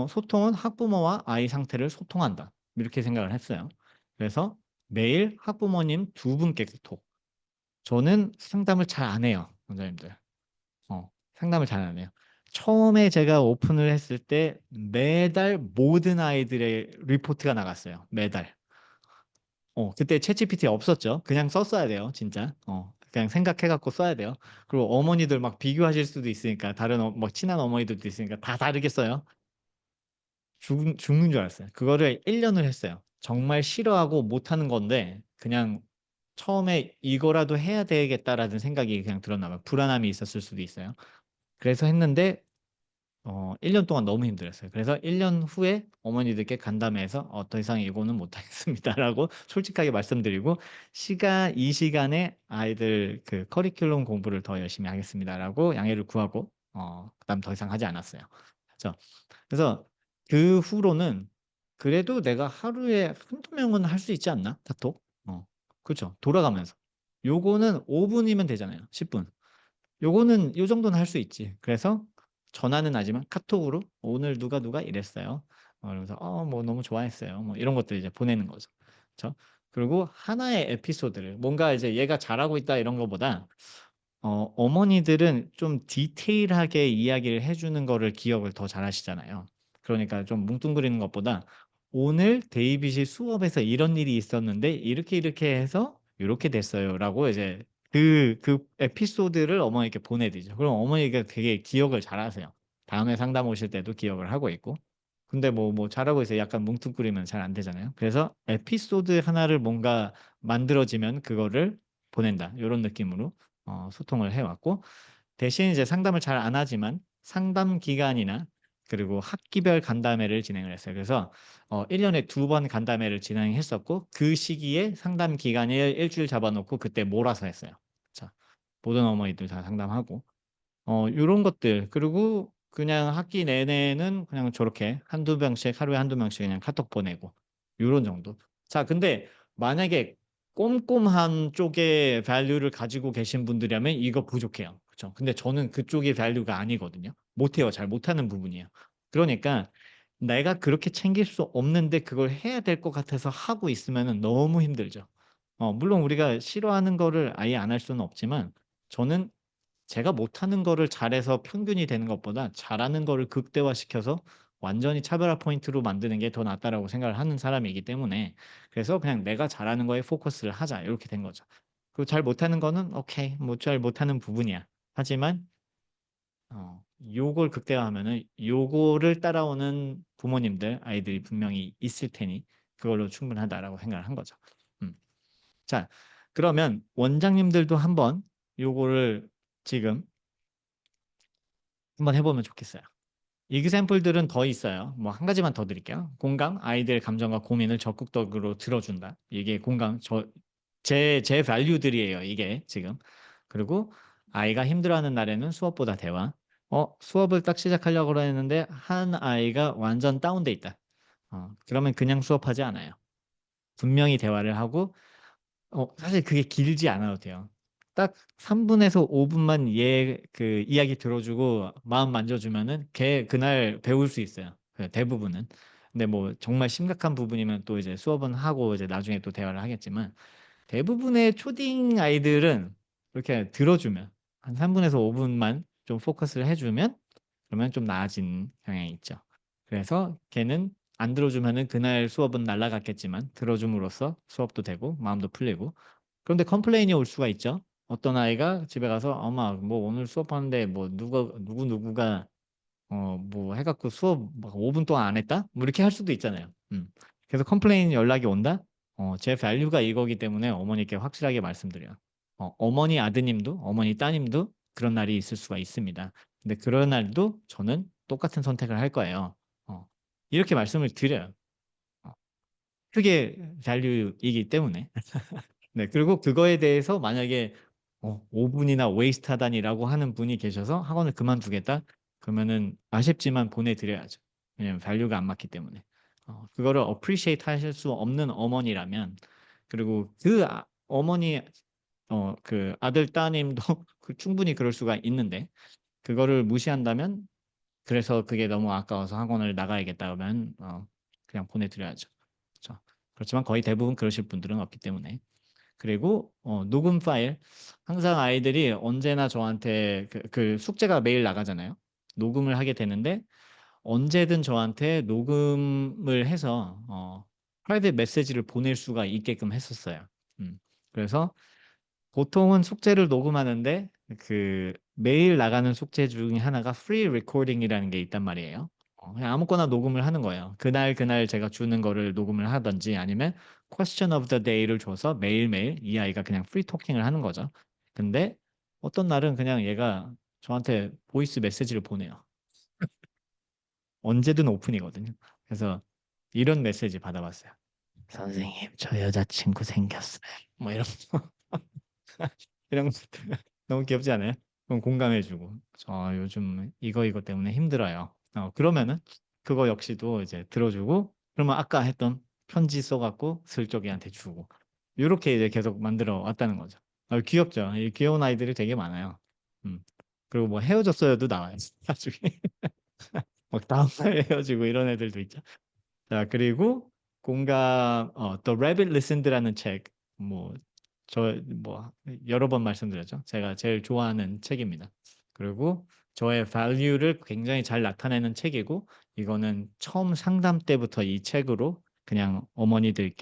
소통은 학부모와 아이 상태를 소통한다. 이렇게 생각을 했어요. 그래서 매일 학부모님 두 분께 톡. 저는 상담을 잘 안 해요, 원장님들. 상담을 잘 안 해요. 처음에 제가 오픈을 했을 때 매달 모든 아이들의 리포트가 나갔어요. 매달. 그때 챗GPT 없었죠. 그냥 썼어야 돼요, 진짜. 그냥 생각해갖고 써야 돼요. 그리고 어머니들 막 비교하실 수도 있으니까 다른 뭐 친한 어머니들도 있으니까 다 다르겠어요. 죽는 줄 알았어요. 그거를 1년을 했어요. 정말 싫어하고 못하는 건데 그냥 처음에 이거라도 해야 되겠다라는 생각이 그냥 들었나 봐요. 불안함이 있었을 수도 있어요. 그래서 했는데 1년 동안 너무 힘들었어요. 그래서 1년 후에 어머니들께 간담회에서 더 이상 이거는 못하겠습니다라고 솔직하게 말씀드리고 이 시간에 아이들 그 커리큘럼 공부를 더 열심히 하겠습니다라고 양해를 구하고 그다음 더 이상 하지 않았어요. 그래서 그 후로는 그래도 내가 하루에 한두 명은 할 수 있지 않나? 카톡? 그렇죠. 돌아가면서. 요거는 5분이면 되잖아요. 10분. 요거는 요 정도는 할 수 있지. 그래서 전화는 하지만 카톡으로 오늘 누가 이랬어요. 그러면서 뭐 너무 좋아했어요. 뭐 이런 것들 이제 보내는 거죠. 그렇죠? 그리고 하나의 에피소드를 뭔가 이제 얘가 잘하고 있다 이런 거보다 어머니들은 좀 디테일하게 이야기를 해주는 거를 기억을 더 잘하시잖아요. 그러니까 좀 뭉뚱그리는 것보다 오늘 데이빗이 수업에서 이런 일이 있었는데 이렇게 해서 이렇게 됐어요라고 이제 그 에피소드를 어머니께 보내드리죠. 그럼 어머니가 되게 기억을 잘하세요. 다음에 상담 오실 때도 기억을 하고 있고. 근데 뭐 잘하고 있어요. 약간 뭉뚱그리면 잘 안 되잖아요. 그래서 에피소드 하나를 뭔가 만들어지면 그거를 보낸다. 이런 느낌으로 소통을 해왔고, 대신 이제 상담을 잘 안 하지만 상담 기간이나 그리고 학기별 간담회를 진행을 했어요. 그래서 1년에 2번 간담회를 진행했었고 그 시기에 상담 기간을 일주일 잡아놓고 그때 몰아서 했어요. 자, 모든 어머니들 다 상담하고 요런 것들 그리고 그냥 학기 내내는 그냥 저렇게 한두 명씩 하루에 한두 명씩 그냥 카톡 보내고 요런 정도. 자, 근데 만약에 꼼꼼한 쪽의 밸류를 가지고 계신 분들이라면 이거 부족해요. 그쵸? 근데 저는 그쪽의 밸류가 아니거든요. 못해요. 잘 못하는 부분이에요. 그러니까 내가 그렇게 챙길 수 없는데 그걸 해야 될 것 같아서 하고 있으면은 너무 힘들죠. 물론 우리가 싫어하는 거를 아예 안 할 수는 없지만 저는 제가 못하는 거를 잘해서 평균이 되는 것보다 잘하는 거를 극대화시켜서 완전히 차별화 포인트로 만드는 게 더 낫다라고 생각을 하는 사람이기 때문에 그래서 그냥 '내가 잘하는 거에 포커스를 하자.' 이렇게 된 거죠. 그리고 잘 못하는 거는 오케이. 뭐 잘 못하는 부분이야. 하지만 요걸 극대화하면은 요거를 따라오는 부모님들, 아이들이 분명히 있을 테니 그걸로 충분하다라고 생각을 한 거죠. 음. 자, 그러면 원장님들도 한번 요거를 지금 한번 해 보면 좋겠어요. example들은 더 있어요. 뭐 한 가지만 더 드릴게요. 공감, 아이들의 감정과 고민을 적극적으로 들어준다. 이게 공감, 제 value들이에요, 이게 지금. 그리고 아이가 힘들어하는 날에는 수업보다 대화. 수업을 딱 시작하려고 그랬는데 한 아이가 완전 다운돼 있다. 그러면 그냥 수업하지 않아요. 분명히 대화를 하고 사실 그게 길지 않아도 돼요. 딱 3 분에서 5 분만 얘 그 이야기 들어주고 마음 만져주면은 걔 그날 배울 수 있어요, 대부분은. 근데 뭐 정말 심각한 부분이면 또 이제 수업은 하고 이제 나중에 또 대화를 하겠지만 대부분의 초딩 아이들은 이렇게 들어주면 한 3 분에서 5 분만 좀 포커스를 해 주면 그러면 좀 나아지는 경향이 있죠. 그래서 걔는 안 들어주면은 그날 수업은 날아갔겠지만 들어줌으로써 수업도 되고 마음도 풀리고 그런데 컴플레인이 올 수가 있죠. 어떤 아이가 집에 가서 "엄마 뭐 오늘 수업하는데 뭐 누구누구가 뭐 해 갖고 수업 막 5분 동안 안 했다?" 뭐 이렇게 할 수도 있잖아요. 그래서 컴플레인 연락이 온다? 제 밸류가 이거기 때문에 어머니께 확실하게 말씀드려요. 어머니 아드님도 어머니 따님도 그런 날이 있을 수가 있습니다. 근데 그런 날도 저는 똑같은 선택을 할 거예요. 이렇게 말씀을 드려요. 어 그게 밸류이기 때문에. 네. 그리고 그거에 대해서 만약에 5 분이나 웨이스트하다니라고 하는 분이 계셔서 '학원을 그만두겠다.' 그러면은 아쉽지만 보내 드려야죠. 왜냐면 밸류가 안 맞기 때문에. 그거를 appreciate 하실 수 없는 어머니라면 그리고 어머니 그 아들 따님도 충분히 그럴 수가 있는데 그거를 무시한다면 그래서 그게 너무 아까워서 '학원을 나가야겠다.' 그러면 그냥 보내 드려야죠. 그렇죠. 그렇지만 거의 대부분 그러실 분들은 없기 때문에. 그리고 녹음 파일 항상 아이들이 언제나 저한테 그 숙제가 매일 나가잖아요. 녹음을 하게 되는데 언제든 저한테 녹음을 해서 프라이빗 메시지를 보낼 수가 있게끔 했었어요. 그래서 보통은 숙제를 녹음하는데 매일 나가는 숙제 중에 하나가 free recording이라는 게 있단 말이에요. 그냥 아무거나 녹음을 하는 거예요. 그날 제가 주는 거를 녹음을 하든지 아니면 question of the day를 줘서 매일매일 이 아이가 그냥 free talking을 하는 거죠. 근데 어떤 날은 그냥 얘가 저한테 보이스 메시지를 보내요. 언제든 오픈이거든요. 그래서 이런 메시지 받아봤어요. "선생님 저 여자친구 생겼어요." 뭐 이런 이런 것들 너무 귀엽지 않아요? 그럼 공감해 주고 "저 요즘 이거 때문에 힘들어요." 그러면은 그거 역시도 이제 들어 주고 그러면 아까 했던 편지 써 갖고 슬쩍 얘한테 주고 요렇게 이제 계속 만들어 왔다는 거죠. 귀엽죠. 이 귀여운 아이들이 되게 많아요. 음. 그리고 뭐 "헤어졌어요."도 나와요 나중에. 막 다음날 헤어지고 이런 애들도 있죠. 자, 그리고 공감 The Rabbit Listened라는 책 뭐 여러 번 말씀드렸죠. 제가 제일 좋아하는 책입니다. 그리고 저의 value를 굉장히 잘 나타내는 책이고 이거는 처음 상담 때부터 이 책으로 그냥 어머니들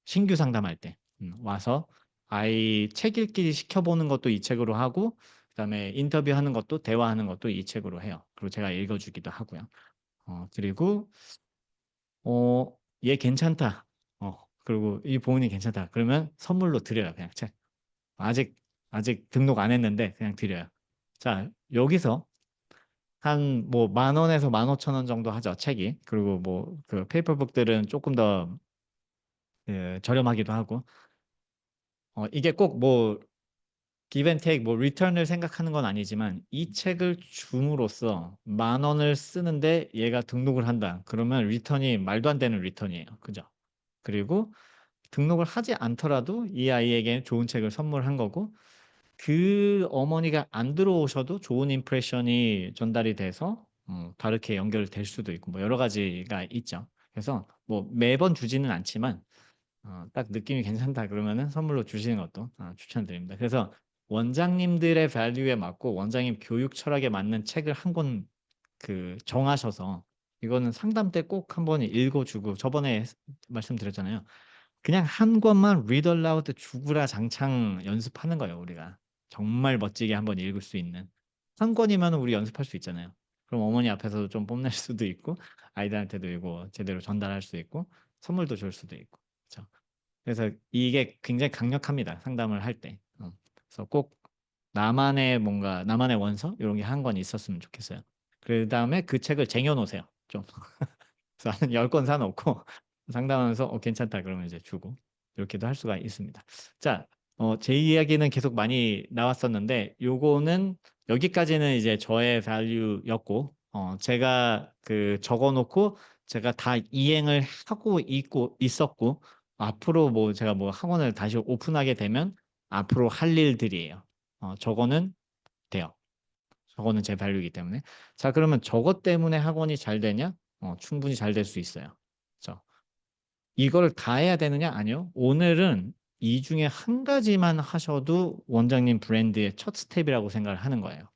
신규 상담할 때 와서 아이 책 읽기 시켜보는 것도 이 책으로 하고 그다음에 인터뷰하는 것도 대화하는 것도 이 책으로 해요. 그리고 제가 읽어 주기도 하고요. 그리고 "얘 괜찮다." 그리고 "이 보은이 괜찮다." 그러면 선물로 드려요 그냥 책. 아직 아직 등록 안 했는데 그냥 드려요. 자, 여기서 한 뭐 10,000원에서 15,000원 정도 하죠, 책이. 그리고 뭐 그 페이퍼북들은 조금 더 저렴하기도 하고. 이게 꼭 뭐 기브앤테이크 뭐 리턴을 생각하는 건 아니지만 이 책을 줌으로써 10,000원을 쓰는데 얘가 등록을 한다. 그러면 리턴이 말도 안 되는 리턴이에요. 그죠? 그리고 등록을 하지 않더라도 이 아이에게 좋은 책을 선물한 거고 그 어머니가 안 들어오셔도 좋은 임프레션이 전달이 돼서 다르게 연결될 수도 있고 뭐 여러 가지가 있죠. 그래서 뭐 매번 주지는 않지만 딱 느낌이 괜찮다 그러면은 선물로 주시는 것도 추천드립니다. 그래서 원장님들의 밸류에 맞고 원장님 교육 철학에 맞는 책을 한 권 정하셔서 이거는 상담 때 꼭 한번 읽어주고 저번에 말씀드렸잖아요. 그냥 한 권만 read aloud 죽으라 장창 연습하는 거예요, 우리가. 정말 멋지게 한번 읽을 수 있는. 한 권이면 우리 연습할 수 있잖아요. 그럼 어머니 앞에서도 좀 뽐낼 수도 있고, 아이들한테도 이거 제대로 전달할 수 있고, 선물도 줄 수도 있고. 그렇죠? 그래서 이게 굉장히 강력합니다, 상담을 할 때. 그래서 꼭 나만의 뭔가, 나만의 원서? 이런 게 한 권 있었으면 좋겠어요. 그 다음에 그 책을 쟁여놓으세요, 좀. 그래서 한 10권 사놓고 상담하면서 괜찮다 그러면 이제 주고 이렇게도 할 수가 있습니다. 자, 제 이야기는 계속 많이 나왔었는데 요거는 여기까지는 이제 저의 밸류였고 제가 적어놓고 제가 다 이행을 하고 있었고 앞으로 뭐 제가 뭐 학원을 다시 오픈하게 되면 앞으로 할 일들이에요. 저거는 돼요. 저거는 제 밸류이기 때문에. 자, 그러면 저것 때문에 학원이 잘 되냐? 충분히 잘 될 수 있어요. 그렇죠? 이걸 다 해야 되느냐? 아니요. 오늘은 이 중에 한 가지만 하셔도 원장님 브랜드의 첫 스텝이라고 생각을 하는 거예요.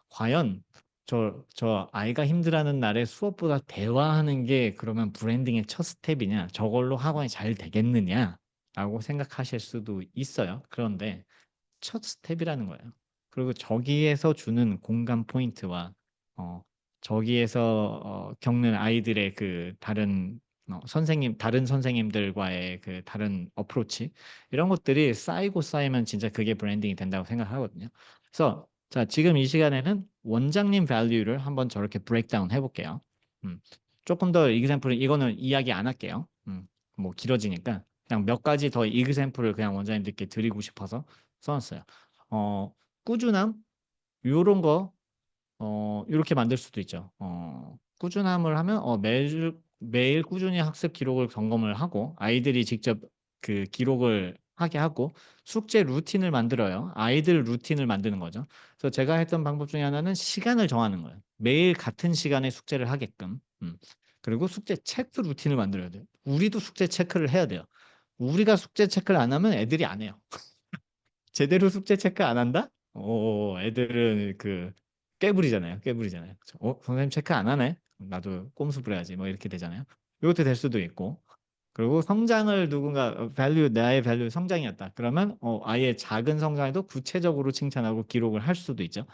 과연 저 아이가 힘들어하는 날에 수업보다 대화하는 게 그러면 브랜딩의 첫 스텝이냐? 저걸로 학원이 잘 되겠느냐? 라고 생각하실 수도 있어요. 그런데 첫 스텝이라는 거예요. 그리고 저기에서 주는 공감 포인트와 저기에서 겪는 아이들의 다른 선생님들과의 다른 어프로치 이런 것들이 쌓이고 쌓이면 진짜 그게 브랜딩이 된다고 생각하거든요. 그래서 자, 지금 이 시간에는 원장님 밸류를 한번 저렇게 브레이크다운 해볼게요. 조금 더 이그샘플은 이거는 이야기 안 할게요. 뭐 길어지니까 그냥 몇 가지 더 이그샘플을 그냥 원장님들께 드리고 싶어서 써놨어요. 꾸준함 요런 거 이렇게 만들 수도 있죠. 꾸준함을 하면 매일 꾸준히 학습 기록을 점검을 하고 아이들이 직접 그 기록을 하게 하고 숙제 루틴을 만들어요. 아이들 루틴을 만드는 거죠. 그래서 제가 했던 방법 중에 하나는 시간을 정하는 거예요. 매일 같은 시간에 숙제를 하게끔. 그리고 숙제 체크 루틴을 만들어야 돼요. 우리도 숙제 체크를 해야 돼요. 우리가 숙제 체크를 안 하면 애들이 안 해요. 제대로 숙제 체크 안 한다? 애들은 깨부리잖아요. 깨부리잖아요. 그쵸? 선생님 체크 안 하네? 나도 꼼수 부려야지. 뭐 이렇게 되잖아요. 이것도 될 수도 있고. 그리고 성장을 누군가 나의 밸류 성장이었다. 그러면 아예 작은 성장에도 구체적으로 칭찬하고 기록을 할 수도 있죠.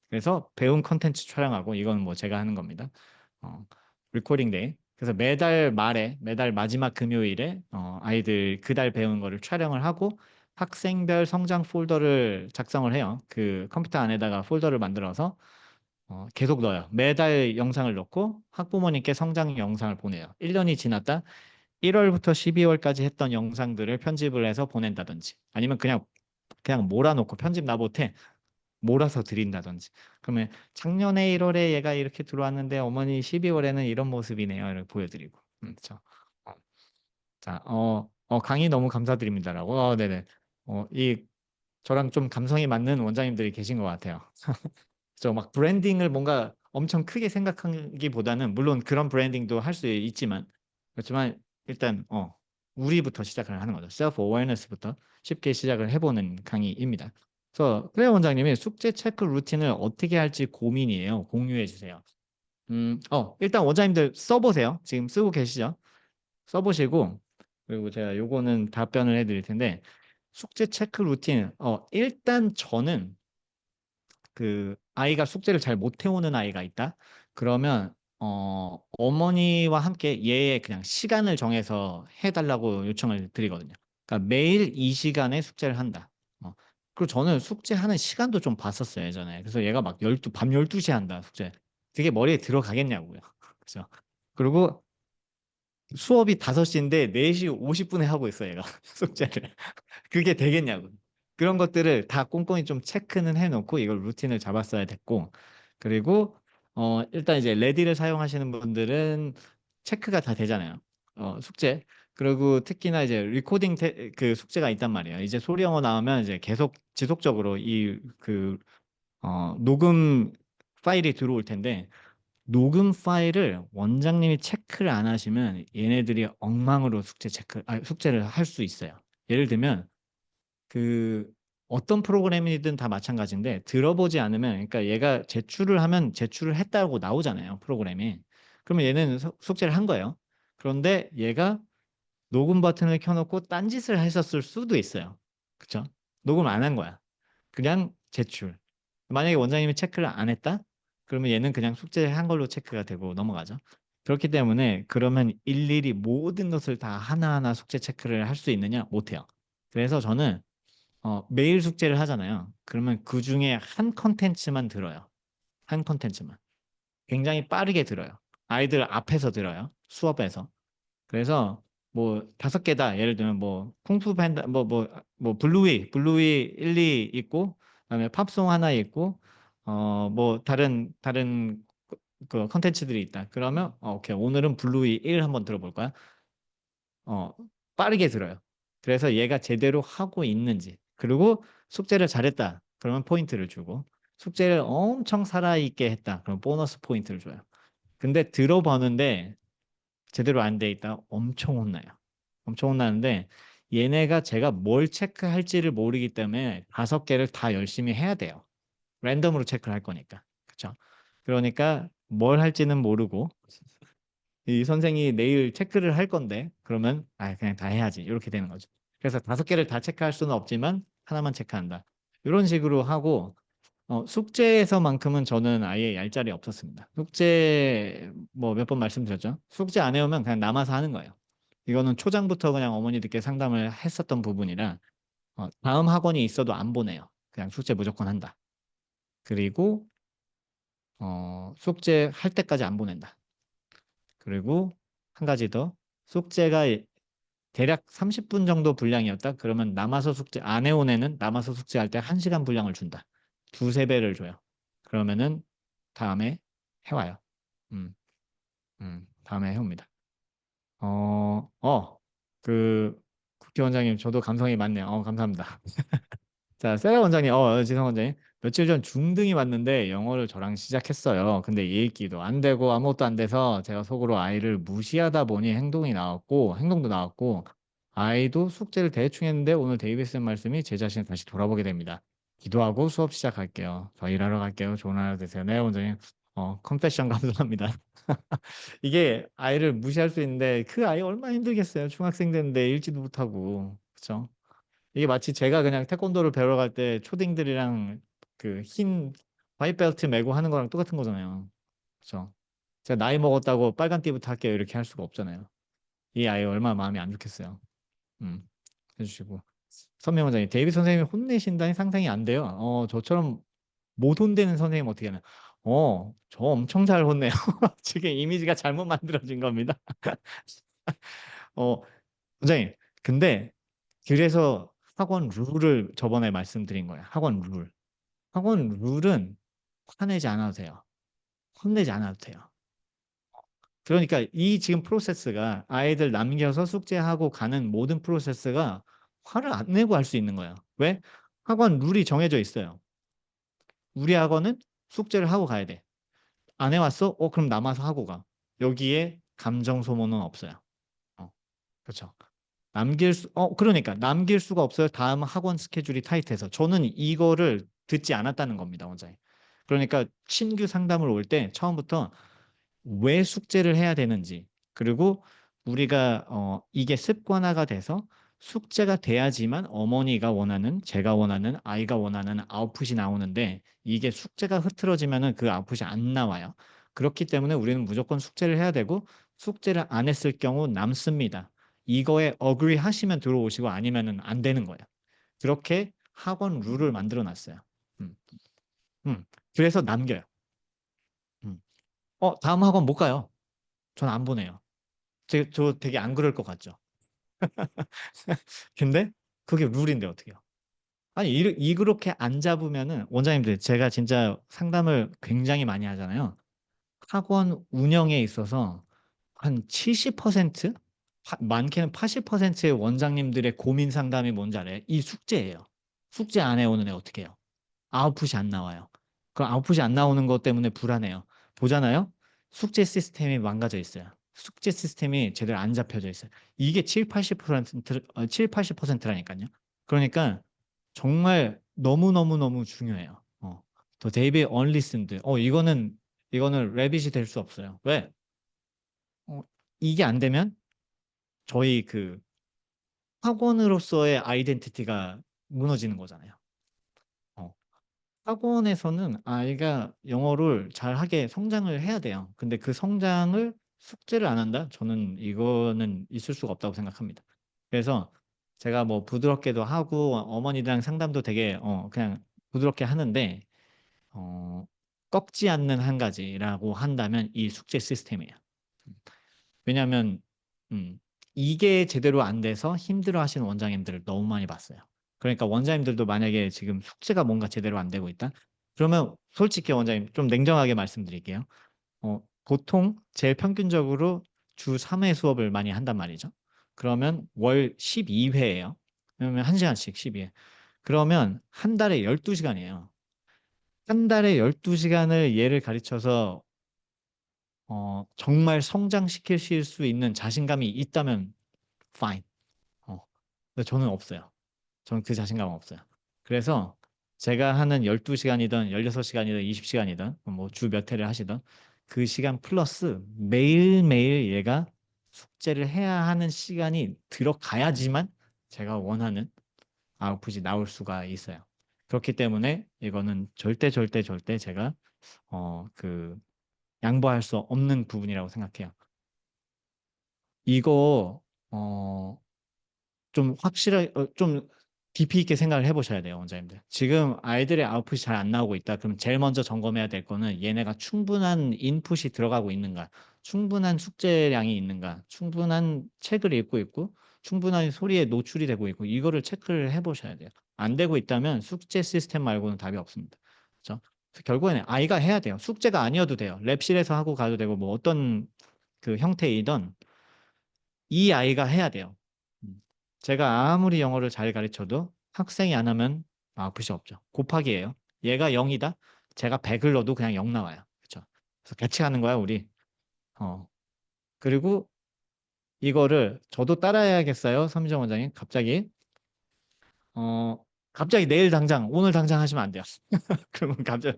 그래서 배운 컨텐츠 촬영하고 이건 뭐 제가 하는 겁니다. 리코딩 데이. 그래서 매달 마지막 금요일에 아이들 그달 배운 거를 촬영을 하고 학생별 성장 폴더를 작성을 해요. 그 컴퓨터 안에다가 폴더를 만들어서 계속 넣어요. 매달 영상을 넣고 학부모님께 성장 영상을 보내요. 1년이 지났다. 1월부터 12월까지 했던 영상들을 편집을 해서 보낸다든지 아니면 그냥 몰아놓고 편집 나 못해 몰아서 드린다든지 그러면 작년에 1월에 얘가 이렇게 들어왔는데 어머니 12월에는 이런 모습이네요. 이렇게 보여드리고 그렇죠. 자, 강의 너무 감사드립니다라고. 네네. 이 저랑 좀 감성이 맞는 원장님들이 계신 것 같아요. 저 막 브랜딩을 뭔가 엄청 크게 생각하기보다는 물론 그런 브랜딩도 할 수 있지만 그렇지만 일단 우리부터 시작을 하는 거죠. 셀프 어웨어니스부터 쉽게 시작을 해보는 강의입니다. 그래서 클레어 원장님이 숙제 체크 루틴을 어떻게 할지 고민이에요. 공유해 주세요. 일단 원장님들 써보세요. 지금 쓰고 계시죠? 써보시고 그리고 제가 요거는 답변을 해드릴 텐데 숙제 체크 루틴 일단 저는 아이가 숙제를 잘 못 해오는 아이가 있다. 그러면 어머니와 함께 얘의 그냥 시간을 정해서 해달라고 요청을 드리거든요. 그러니까 매일 이 시간에 숙제를 한다. 그리고 저는 숙제하는 시간도 좀 봤었어요, 예전에. 그래서 얘가 막 밤 12시에 한다, 숙제. 그게 머리에 들어가겠냐고요. 그죠? 그리고 수업이 5시인데 4시 50분에 하고 있어, 얘가. 숙제를. 그게 되겠냐고. 그런 것들을 다 꼼꼼히 좀 체크는 해놓고 이걸 루틴을 잡았어야 됐고, 그리고 일단 이제 레디를 사용하시는 분들은 체크가 다 되잖아요. 숙제. 그리고 특히나 이제 그 숙제가 있단 말이에요. 이제 소리 영어 나오면 이제 계속 지속적으로 녹음 파일이 들어올 텐데, 녹음 파일을 원장님이 체크를 안 하시면 얘네들이 엉망으로 숙제를 할 수 있어요. 예를 들면 그 어떤 프로그램이든 다 마찬가지인데 들어보지 않으면, 그러니까 얘가 제출을 하면 제출을 했다고 나오잖아요, 프로그램이. 그러면 얘는 숙제를 한 거예요. 그런데 얘가 녹음 버튼을 켜놓고 딴짓을 했었을 수도 있어요. 그쵸? 녹음 안 한 거야. 그냥 제출. 만약에 원장님이 체크를 안 했다? 그러면 얘는 그냥 숙제한 걸로 체크가 되고 넘어가죠. 그렇기 때문에 그러면 일일이 모든 것을 다 하나하나 숙제 체크를 할 수 있느냐? 못해요. 그래서 저는 매일 숙제를 하잖아요. 그러면 그 중에 한 컨텐츠만 들어요. 한 컨텐츠만. 굉장히 빠르게 들어요. 아이들 앞에서 들어요. 수업에서. 그래서 뭐 5개다. 예를 들면 뭐 쿵푸 팬다 블루이 1, 2 있고, 그다음에 팝송 하나 있고, 뭐 다른 그 컨텐츠들이 있다. 그러면 오케이. 오늘은 블루이 1 한번 들어볼 거야. 어, 빠르게 들어요. 그래서 얘가 제대로 하고 있는지. 그리고 숙제를 잘했다. 그러면 포인트를 주고, 숙제를 엄청 살아있게 했다. 그럼 보너스 포인트를 줘요. 근데 들어보는데 제대로 안 돼 있다. 엄청 혼나요. 엄청 혼나는데, 얘네가 제가 뭘 체크할지를 모르기 때문에 5개를 다 열심히 해야 돼요. 랜덤으로 체크를 할 거니까. 그렇죠? 그러니까 뭘 할지는 모르고 이 선생이 내일 체크를 할 건데, 그러면 그냥 다 해야지, 이렇게 되는 거죠. 그래서 5개를 다 체크할 수는 없지만 하나만 체크한다, 이런 식으로 하고, 숙제에서만큼은 저는 아예 얄짤이 없었습니다. 숙제 뭐 몇 번 말씀드렸죠. 숙제 안 해오면 그냥 남아서 하는 거예요. 이거는 초장부터 그냥 어머니들께 상담을 했었던 부분이라, 다음 학원이 있어도 안 보내요. 그냥 숙제 무조건 한다. 그리고 숙제 할 때까지 안 보낸다. 그리고 한 가지 더, 숙제가 대략 30분 정도 분량이었다. 그러면 남아서 숙제 안 해온 애는 남아서 숙제할 때 1시간 분량을 준다. 두세 배를 줘요. 그러면은 다음에 해와요. 음, 다음에 해옵니다. 어, 어, 그 국회의원장님, 저도 감성이 많네요. 감사합니다. 자, 세라 원장님, 지성 원장님. 며칠 전 중등이 왔는데 영어를 저랑 시작했어요. 근데 읽기도 안 되고 아무것도 안 돼서 제가 속으로 아이를 무시하다 보니 행동도 나왔고, 아이도 숙제를 대충 했는데 오늘 데이비스 쌤 말씀이 제 자신을 다시 돌아보게 됩니다. 기도하고 수업 시작할게요. 저 일하러 갈게요. 좋은 하루 되세요. 네, 원장님. 컨페션 감사합니다. 이게 아이를 무시할 수 있는데 그 아이 얼마나 힘들겠어요. 중학생 됐는데 읽지도 못하고. 그렇죠? 이게 마치 제가 그냥 태권도를 배우러 갈 때 초딩들이랑 그 흰 화이트벨트 메고 하는 거랑 똑같은 거잖아요. 그렇죠? 제가 나이 먹었다고 빨간 띠부터 할게요, 이렇게 할 수가 없잖아요. 이 아이 얼마나 마음이 안 좋겠어요. 음, 해주시고. 선명 원장님, 데이비 선생님이 혼내신다니 상상이 안 돼요. 저처럼 못 혼내는 선생님 어떻게 하나? 저 엄청 잘 혼내요. 지금 이미지가 잘못 만들어진 겁니다. 어, 원장님, 근데 그래서 학원 룰을 저번에 말씀드린 거예요. 학원 룰. 학원 룰은 화내지 않아도 돼요. 혼내지 않아도 돼요. 그러니까 이 지금 프로세스가, 아이들 남겨서 숙제하고 가는 모든 프로세스가 화를 안 내고 할 수 있는 거예요. 왜? 학원 룰이 정해져 있어요. 우리 학원은 숙제를 하고 가야 돼. 안 해왔어? 그럼 남아서 하고 가. 여기에 감정 소모는 없어요. 그렇죠. 그러니까 남길 수가 없어요. 다음 학원 스케줄이 타이트해서. 저는 이거를 듣지 않았다는 겁니다, 원장님. 그러니까 신규 상담을 올 때 처음부터 왜 숙제를 해야 되는지, 그리고 우리가 이게 습관화가 돼서 숙제가 돼야지만 어머니가 원하는, 제가 원하는, 아이가 원하는 아웃풋이 나오는데, 이게 숙제가 흐트러지면은 그 아웃풋이 안 나와요. 그렇기 때문에 우리는 무조건 숙제를 해야 되고, 숙제를 안 했을 경우 남습니다. 이거에 agree 하시면 들어오시고 아니면은 안 되는 거예요. 그렇게 학원 룰을 만들어 놨어요. 음, 음. 그래서 남겨요. 음. 다음 학원 못 가요. 전 안 보내요. 저 되게 안 그럴 것 같죠. 근데 그게 룰인데 어떻게 해요? 아니, 그렇게 안 잡으면은, 원장님들, 제가 진짜 상담을 굉장히 많이 하잖아요. 학원 운영에 있어서 한 70%? 많게는 80%의 원장님들의 고민 상담이 뭔지 알아요? 이 숙제예요. 숙제 안 해오는 애 어떻게 해요? 아웃풋이 안 나와요. 그럼 아웃풋이 안 나오는 것 때문에 불안해요. 보잖아요? 숙제 시스템이 망가져 있어요. 숙제 시스템이 제대로 안 잡혀져 있어요. 이게 7, 80%, 7, 80%라니까요. 그러니까 정말 너무너무너무 중요해요. 더 데이비 언리슨드. 이거는 래빗이 될 수 없어요. 왜? 어, 이게 안 되면 저희 그 학원으로서의 아이덴티티가 무너지는 거잖아요. 어, 학원에서는 아이가 영어를 잘하게 성장을 해야 돼요. 근데 그 성장을 숙제를 안 한다? 저는 이거는 있을 수가 없다고 생각합니다. 그래서 제가 뭐 부드럽게도 하고 어머니랑 상담도 되게 그냥 부드럽게 하는데 어, 꺾지 않는 한 가지라고 한다면 이 숙제 시스템이에요. 왜냐하면 음, 이게 제대로 안 돼서 힘들어하시는 원장님들을 너무 많이 봤어요. 그러니까 원장님들도 만약에 지금 숙제가 뭔가 제대로 안 되고 있다? 그러면 솔직히 원장님 좀 냉정하게 말씀드릴게요. 보통 제일 평균적으로 주 3회 수업을 많이 한단 말이죠. 그러면 월 12회예요. 그러면 1시간씩 12회. 그러면 한 달에 12시간이에요. 한 달에 12시간을 얘를 가르쳐서 정말 성장시키실 수 있는 자신감이 있다면 fine. 근데 저는 없어요. 저는 그 자신감은 없어요. 그래서 제가 하는 12시간이든 16시간이든 20시간이든 뭐 주 몇 회를 하시든 그 시간 플러스 매일매일 얘가 숙제를 해야 하는 시간이 들어가야지만 제가 원하는 아웃풋이 나올 수가 있어요. 그렇기 때문에 이거는 절대 절대 절대 제가 그 양보할 수 없는 부분이라고 생각해요. 이거 어, 좀 확실하게 좀 깊이 있게 생각을 해보셔야 돼요, 원장님들. 지금 아이들의 아웃풋이 잘 안 나오고 있다. 그럼 제일 먼저 점검해야 될 거는 얘네가 충분한 인풋이 들어가고 있는가, 충분한 숙제량이 있는가, 충분한 책을 읽고 있고, 충분한 소리에 노출이 되고 있고, 이거를 체크를 해보셔야 돼요. 안 되고 있다면 숙제 시스템 말고는 답이 없습니다. 그렇죠? 그래서 결국에는 아이가 해야 돼요. 숙제가 아니어도 돼요. 랩실에서 하고 가도 되고, 뭐 어떤 그 형태이든 이 아이가 해야 돼요. 음. 제가 아무리 영어를 잘 가르쳐도 학생이 안 하면 아웃풋이 없죠. 곱하기예요. 얘가 0이다? 제가 100을 넣어도 그냥 0 나와요. 그렇죠? 그래서 같이 하는 거야, 우리. 어. 그리고 이거를 저도 따라해야겠어요, 서민정 원장님. 어, 갑자기 내일 당장, 오늘 당장 하시면 안 돼요. 그러면 갑자기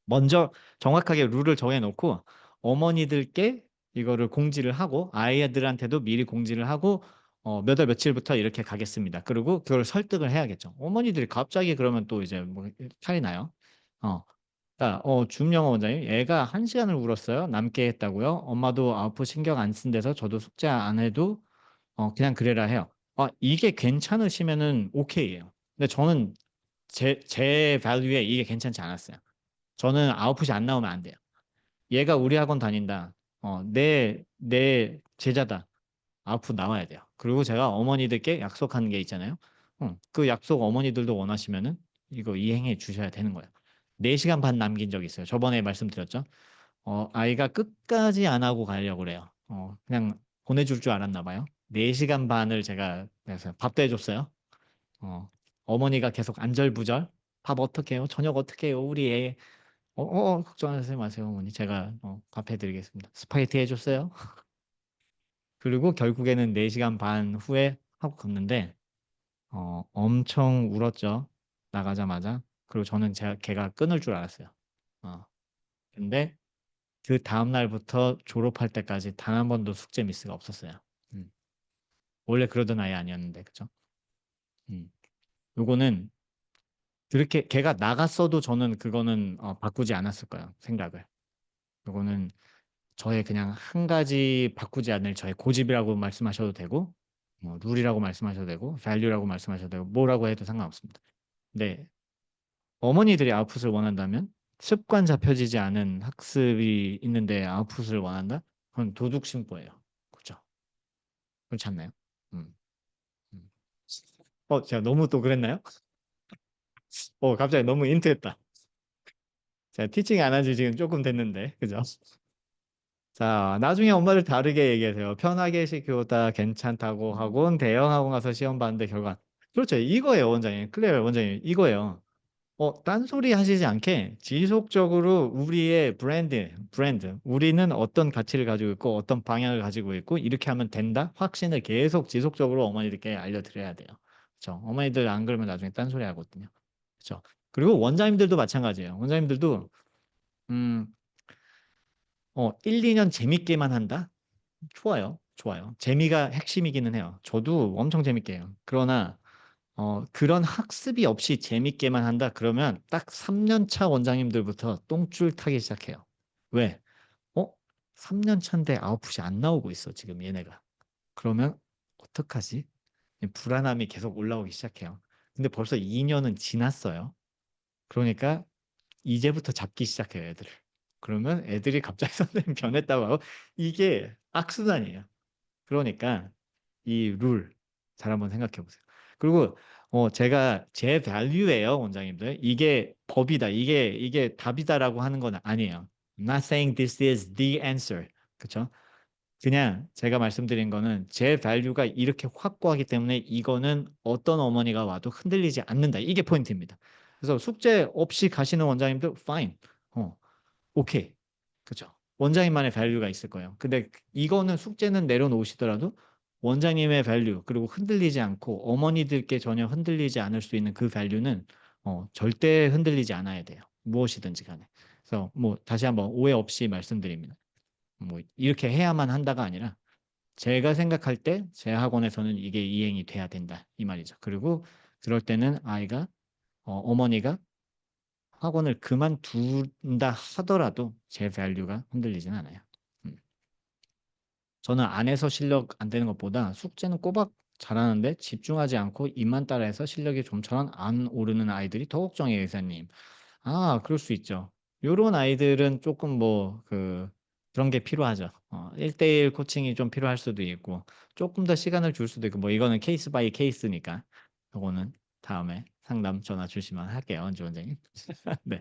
먼저 정확하게 룰을 정해놓고 어머니들께 이거를 공지를 하고 아이들한테도 미리 공지를 하고 몇 월 며칠부터 이렇게 가겠습니다. 그리고 그걸 설득을 해야겠죠. 어머니들이 갑자기 그러면 또 이제 뭐 탈이 나요. 어, 준영어 원장님, 애가 1시간을 울었어요. 남게 했다고요. 엄마도 아웃풋 신경 안 쓴 데서 저도 숙제 안 해도 그냥 그래라 해요. 이게 괜찮으시면은 오케이예요. 근데 저는 제 밸류에 이게 괜찮지 않았어요. 저는 아웃풋이 안 나오면 안 돼요. 얘가 우리 학원 다닌다. 내 제자다. 아웃풋 나와야 돼요. 그리고 제가 어머니들께 약속하는 게 있잖아요. 그 약속 어머니들도 원하시면은 이거 이행해 주셔야 되는 거예요. 4시간 반 남긴 적 있어요. 저번에 말씀드렸죠. 아이가 끝까지 안 하고 가려고 그래요. 그냥 보내줄 줄 알았나 봐요. 4시간 반을 제가 그래서 밥도 해줬어요. 어, 어머니가 계속 안절부절. 밥 어떻게 해요? 저녁 어떻게 해요? 우리 애 걱정하지 마세요, 어머니. 제가 밥 해드리겠습니다. 스파게티 해줬어요. 그리고 결국에는 4시간 반 후에 하고 갔는데, 엄청 울었죠. 나가자마자. 그리고 저는 걔가 끊을 줄 알았어요. 어, 근데 그 다음날부터 졸업할 때까지 단 한 번도 숙제 미스가 없었어요. 음, 원래 그러던 아이 아니었는데, 그죠? 음, 요거는 그렇게 걔가 나갔어도 저는 그거는 바꾸지 않았을 거예요, 생각을. 요거는 저의 그냥 한 가지 바꾸지 않을 저의 고집이라고 말씀하셔도 되고, 뭐 룰이라고 말씀하셔도 되고, 밸류라고 말씀하셔도 되고, 뭐라고 해도 상관없습니다. 네. 어머니들이 아웃풋을 원한다면 습관 잡혀지지 않은 학습이 있는데 아웃풋을 원한다? 그건 도둑심보예요. 그렇죠? 그렇지 않나요? 음, 음. 제가 너무 또 그랬나요? 갑자기 너무 인트했다. 제가 티칭 안 한 지 지금 조금 됐는데, 그죠? 자, 나중에 엄마를 다르게 얘기하세요. 편하게 시키다 괜찮다고 하고 대형 학원 가서 시험 봤는데 결과 그렇죠. 이거예요, 원장님. 클레어 원장님. 이거예요. 딴소리 하시지 않게 지속적으로 우리의 브랜드, 우리는 어떤 가치를 가지고 있고 어떤 방향을 가지고 있고 이렇게 하면 된다? 확신을 계속 지속적으로 어머니들께 알려드려야 돼요. 그렇죠? 어머니들 안 그러면 나중에 딴소리 하거든요. 그렇죠? 그리고 원장님들도 마찬가지예요. 원장님들도 1, 2년 재밌게만 한다? 좋아요. 좋아요. 재미가 핵심이기는 해요. 저도 엄청 재밌게 해요. 그러나 그런 학습이 없이 재밌게만 한다? 그러면 딱 3년 차 원장님들부터 똥줄 타기 시작해요. 왜? 어? 3년 차인데 아웃풋이 안 나오고 있어, 지금 얘네가. 그러면 어떡하지? 불안함이 계속 올라오기 시작해요. 근데 벌써 2년은 지났어요. 그러니까 이제부터 잡기 시작해요, 애들을. 그러면 애들이 갑자기 선생님 변했다고 하고 이게 악순환이에요. 그러니까 이 룰 잘 한번 생각해 보세요. 그리고 제가 제 밸류예요, 원장님들. 이게 법이다. 이게 답이다라고 하는 건 아니에요. I'm not saying this is the answer. 그렇죠? 그냥 제가 말씀드린 거는 제 밸류가 이렇게 확고하기 때문에 이거는 어떤 어머니가 와도 흔들리지 않는다. 이게 포인트입니다. 그래서 숙제 없이 가시는 원장님들 fine. 오케이. 그죠. 원장님만의 밸류가 있을 거예요. 근데 이거는 숙제는 내려놓으시더라도 원장님의 밸류 그리고 흔들리지 않고 어머니들께 전혀 흔들리지 않을 수 있는 그 밸류는 절대 흔들리지 않아야 돼요. 무엇이든지 간에. 그래서 뭐 다시 한번 오해 없이 말씀드립니다. 뭐 이렇게 해야만 한다가 아니라 제가 생각할 때 제 학원에서는 이게 이행이 돼야 된다 이 말이죠. 그리고 그럴 때는 아이가 어머니가 학원을 그만둔다 하더라도 제 밸류가 흔들리진 않아요. 음. 저는 안에서 실력 안 되는 것보다 숙제는 꼬박 잘하는데 집중하지 않고 입만 따라해서 실력이 좀처럼 안 오르는 아이들이 더 걱정해요, 의사님. 그럴 수 있죠. 요런 아이들은 조금 뭐 그런 게 필요하죠. 1대1 코칭이 좀 필요할 수도 있고 조금 더 시간을 줄 수도 있고 뭐 이거는 케이스 바이 케이스니까 요거는 다음에 상담 전화 주시면 할게요, 원주 원장님. 네.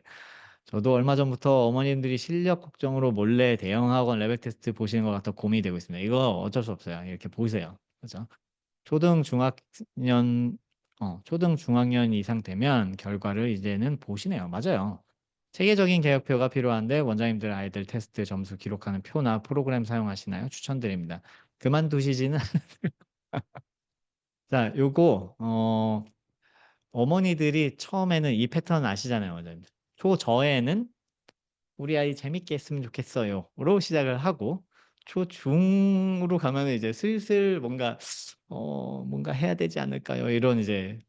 저도 얼마 전부터 어머님들이 실력 걱정으로 몰래 대형 학원 레벨 테스트 보시는 것 같아 고민이 되고 있습니다. 이거 어쩔 수 없어요. 이렇게 보세요. 그죠? 초등 중학년 초등 중학년 이상 되면 결과를 이제는 보시네요. 맞아요. 체계적인 계획표가 필요한데 원장님들 아이들 테스트 점수 기록하는 표나 프로그램 사용하시나요? 추천드립니다. 그만두시지는 자, 요거 어머니들이 처음에는 이 패턴 아시잖아요, 원장님들. 초저에는 우리 아이 재밌게 했으면 좋겠어요.로 시작을 하고 초중으로 가면 이제 슬슬 뭔가 해야 되지 않을까요? 이런 이제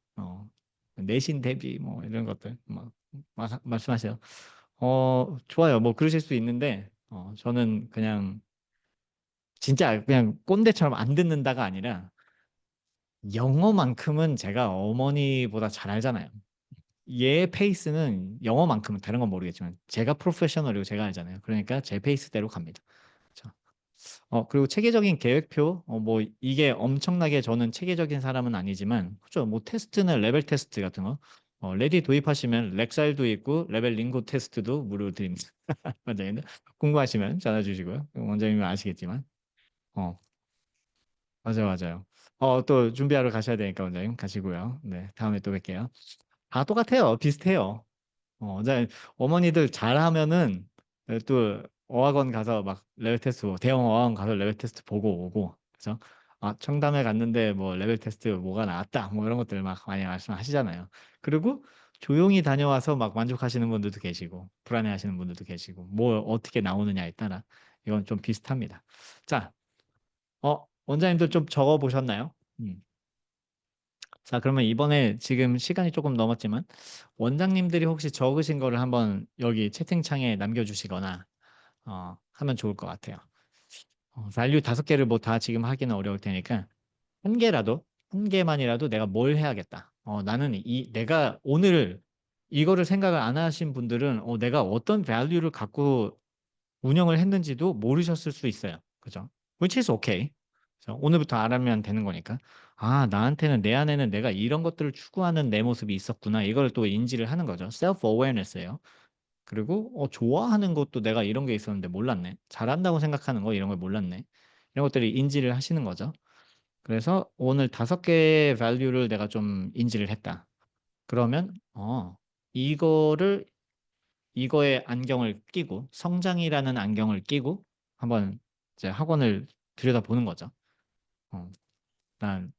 내신 대비 뭐 이런 것들 막 말씀하세요. 좋아요. 뭐 그러실 수 있는데 저는 그냥 진짜 그냥 꼰대처럼 안 듣는다가 아니라 영어만큼은 제가 어머니보다 잘 알잖아요. 얘 페이스는 영어만큼은 다른 건 모르겠지만 제가 프로페셔널이고 제가 알잖아요. 그러니까 제 페이스대로 갑니다. 자, 그리고 체계적인 계획표, 뭐 이게 엄청나게 저는 체계적인 사람은 아니지만 그죠? 뭐 테스트는 레벨 테스트 같은 거 레디 도입하시면 렉살도 있고 레벨 링고 테스트도 무료 드립니다. 원장님 궁금하시면 전화 주시고요. 원장님은 아시겠지만 어 맞아요. 또 준비하러 가셔야 되니까 원장님 가시고요. 네, 다음에 또 뵐게요. 다 똑같아요. 비슷해요. 이제 어머니들 잘하면은 또 어학원 가서 막 레벨 테스트 대형 어학원 가서 레벨 테스트 보고 오고 그래서 청담에 갔는데 뭐 레벨 테스트 뭐가 나왔다 뭐 이런 것들 막 많이 말씀하시잖아요. 그리고 조용히 다녀와서 막 만족하시는 분들도 계시고 불안해하시는 분들도 계시고 뭐 어떻게 나오느냐에 따라 이건 좀 비슷합니다. 자, 원장님도 좀 적어 보셨나요? 자, 그러면 이번에 지금 시간이 조금 넘었지만 원장님들이 혹시 적으신 거를 한번 여기 채팅창에 남겨주시거나 하면 좋을 것 같아요. 밸류 5개를 뭐 다 지금 하기는 어려울 테니까 한 개만이라도 내가 뭘 해야겠다. 나는 내가 오늘 이거를 생각을 안 하신 분들은 내가 어떤 밸류를 갖고 운영을 했는지도 모르셨을 수 있어요. 그죠? Which is okay. 그죠? 오늘부터 알아면 되는 거니까. 아, 나한테는 내 안에는 내가 이런 것들을 추구하는 내 모습이 있었구나. 이걸 또 인지를 하는 거죠. self-awareness예요. 그리고 좋아하는 것도 내가 이런 게 있었는데 몰랐네. 잘한다고 생각하는 거 이런 걸 몰랐네. 이런 것들이 인지를 하시는 거죠. 그래서 오늘 5개의 밸류를 내가 좀 인지를 했다. 그러면 이거를 이거에 안경을 끼고 성장이라는 안경을 끼고 한번 이제 학원을 들여다보는 거죠. 어, 난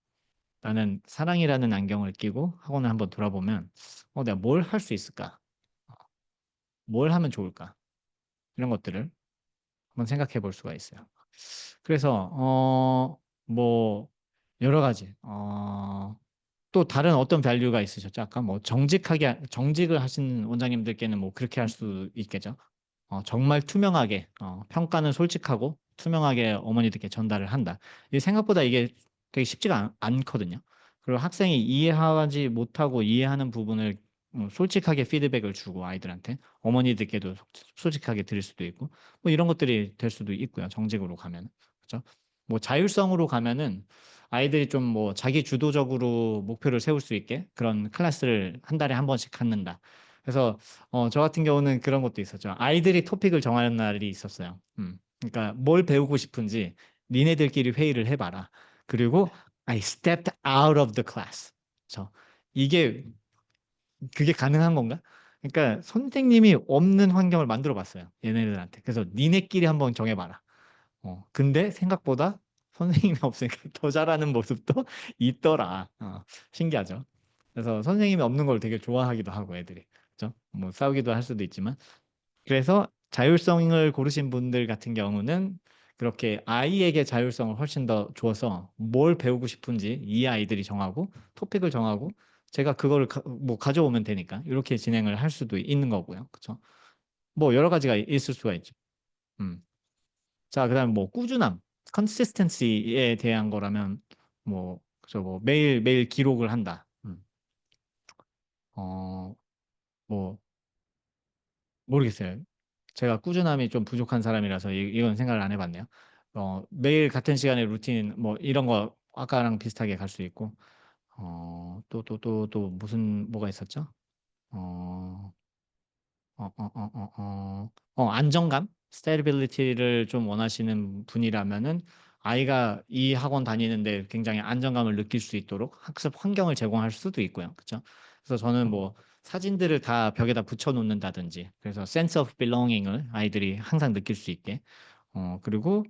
나는 사랑이라는 안경을 끼고 학원을 한번 돌아보면 내가 뭘 할 수 있을까? 뭘 하면 좋을까? 이런 것들을 한번 생각해 볼 수가 있어요. 그래서 뭐 여러 가지 또 다른 어떤 밸류가 있으셨죠? 아까 뭐 정직을 하신 원장님들께는 뭐 그렇게 할 수 있겠죠. 정말 투명하게 평가는 솔직하고 투명하게 어머니들께 전달을 한다. 이 생각보다 이게 되게 쉽지가 않거든요. 그리고 학생이 이해하지 못하고 이해하는 부분을 솔직하게 피드백을 주고 아이들한테 어머니들께도 솔직하게 드릴 수도 있고 뭐 이런 것들이 될 수도 있고요. 정직으로 가면 그렇죠? 뭐 자율성으로 가면은 아이들이 좀 뭐 자기 주도적으로 목표를 세울 수 있게 그런 클래스를 한 달에 한 번씩 갖는다. 그래서 저 같은 경우는 그런 것도 있었죠. 아이들이 토픽을 정하는 날이 있었어요. 그러니까 뭘 배우고 싶은지 니네들끼리 회의를 해봐라. 그리고 I stepped out of the class. 저 이게 그게 가능한 건가? 그러니까 선생님이 없는 환경을 만들어 봤어요. 얘네들한테. 그래서 니네끼리 한번 정해봐라. 근데 생각보다 선생님이 없으니까 더 잘하는 모습도 있더라. 신기하죠. 그래서 선생님이 없는 걸 되게 좋아하기도 하고 애들이. 그죠? 뭐 싸우기도 할 수도 있지만. 그래서 자율성을 고르신 분들 같은 경우는 그렇게 아이에게 자율성을 훨씬 더 줘서 뭘 배우고 싶은지 이 아이들이 정하고 토픽을 정하고 제가 그거를 뭐 가져오면 되니까 이렇게 진행을 할 수도 있는 거고요. 그렇죠? 뭐 여러 가지가 있을 수가 있죠. 음. 자, 그다음 뭐 꾸준함, consistency에 대한 거라면 뭐 그죠? 뭐 매일 매일 기록을 한다. 어, 뭐 모르겠어요. 제가 꾸준함이 좀 부족한 사람이라서 이건 생각을 안 해봤네요. 매일 같은 시간에 루틴 뭐 이런 거 아까랑 비슷하게 갈 수 있고 또 무슨 뭐가 있었죠? 어, 안정감? 스테이빌리티를 좀 원하시는 분이라면은 아이가 이 학원 다니는데 굉장히 안정감을 느낄 수 있도록 학습 환경을 제공할 수도 있고요. 그렇죠? 그래서 저는 뭐 사진들을 다 벽에다 붙여 놓는다든지 그래서 sense of belonging을 아이들이 항상 느낄 수 있게 그리고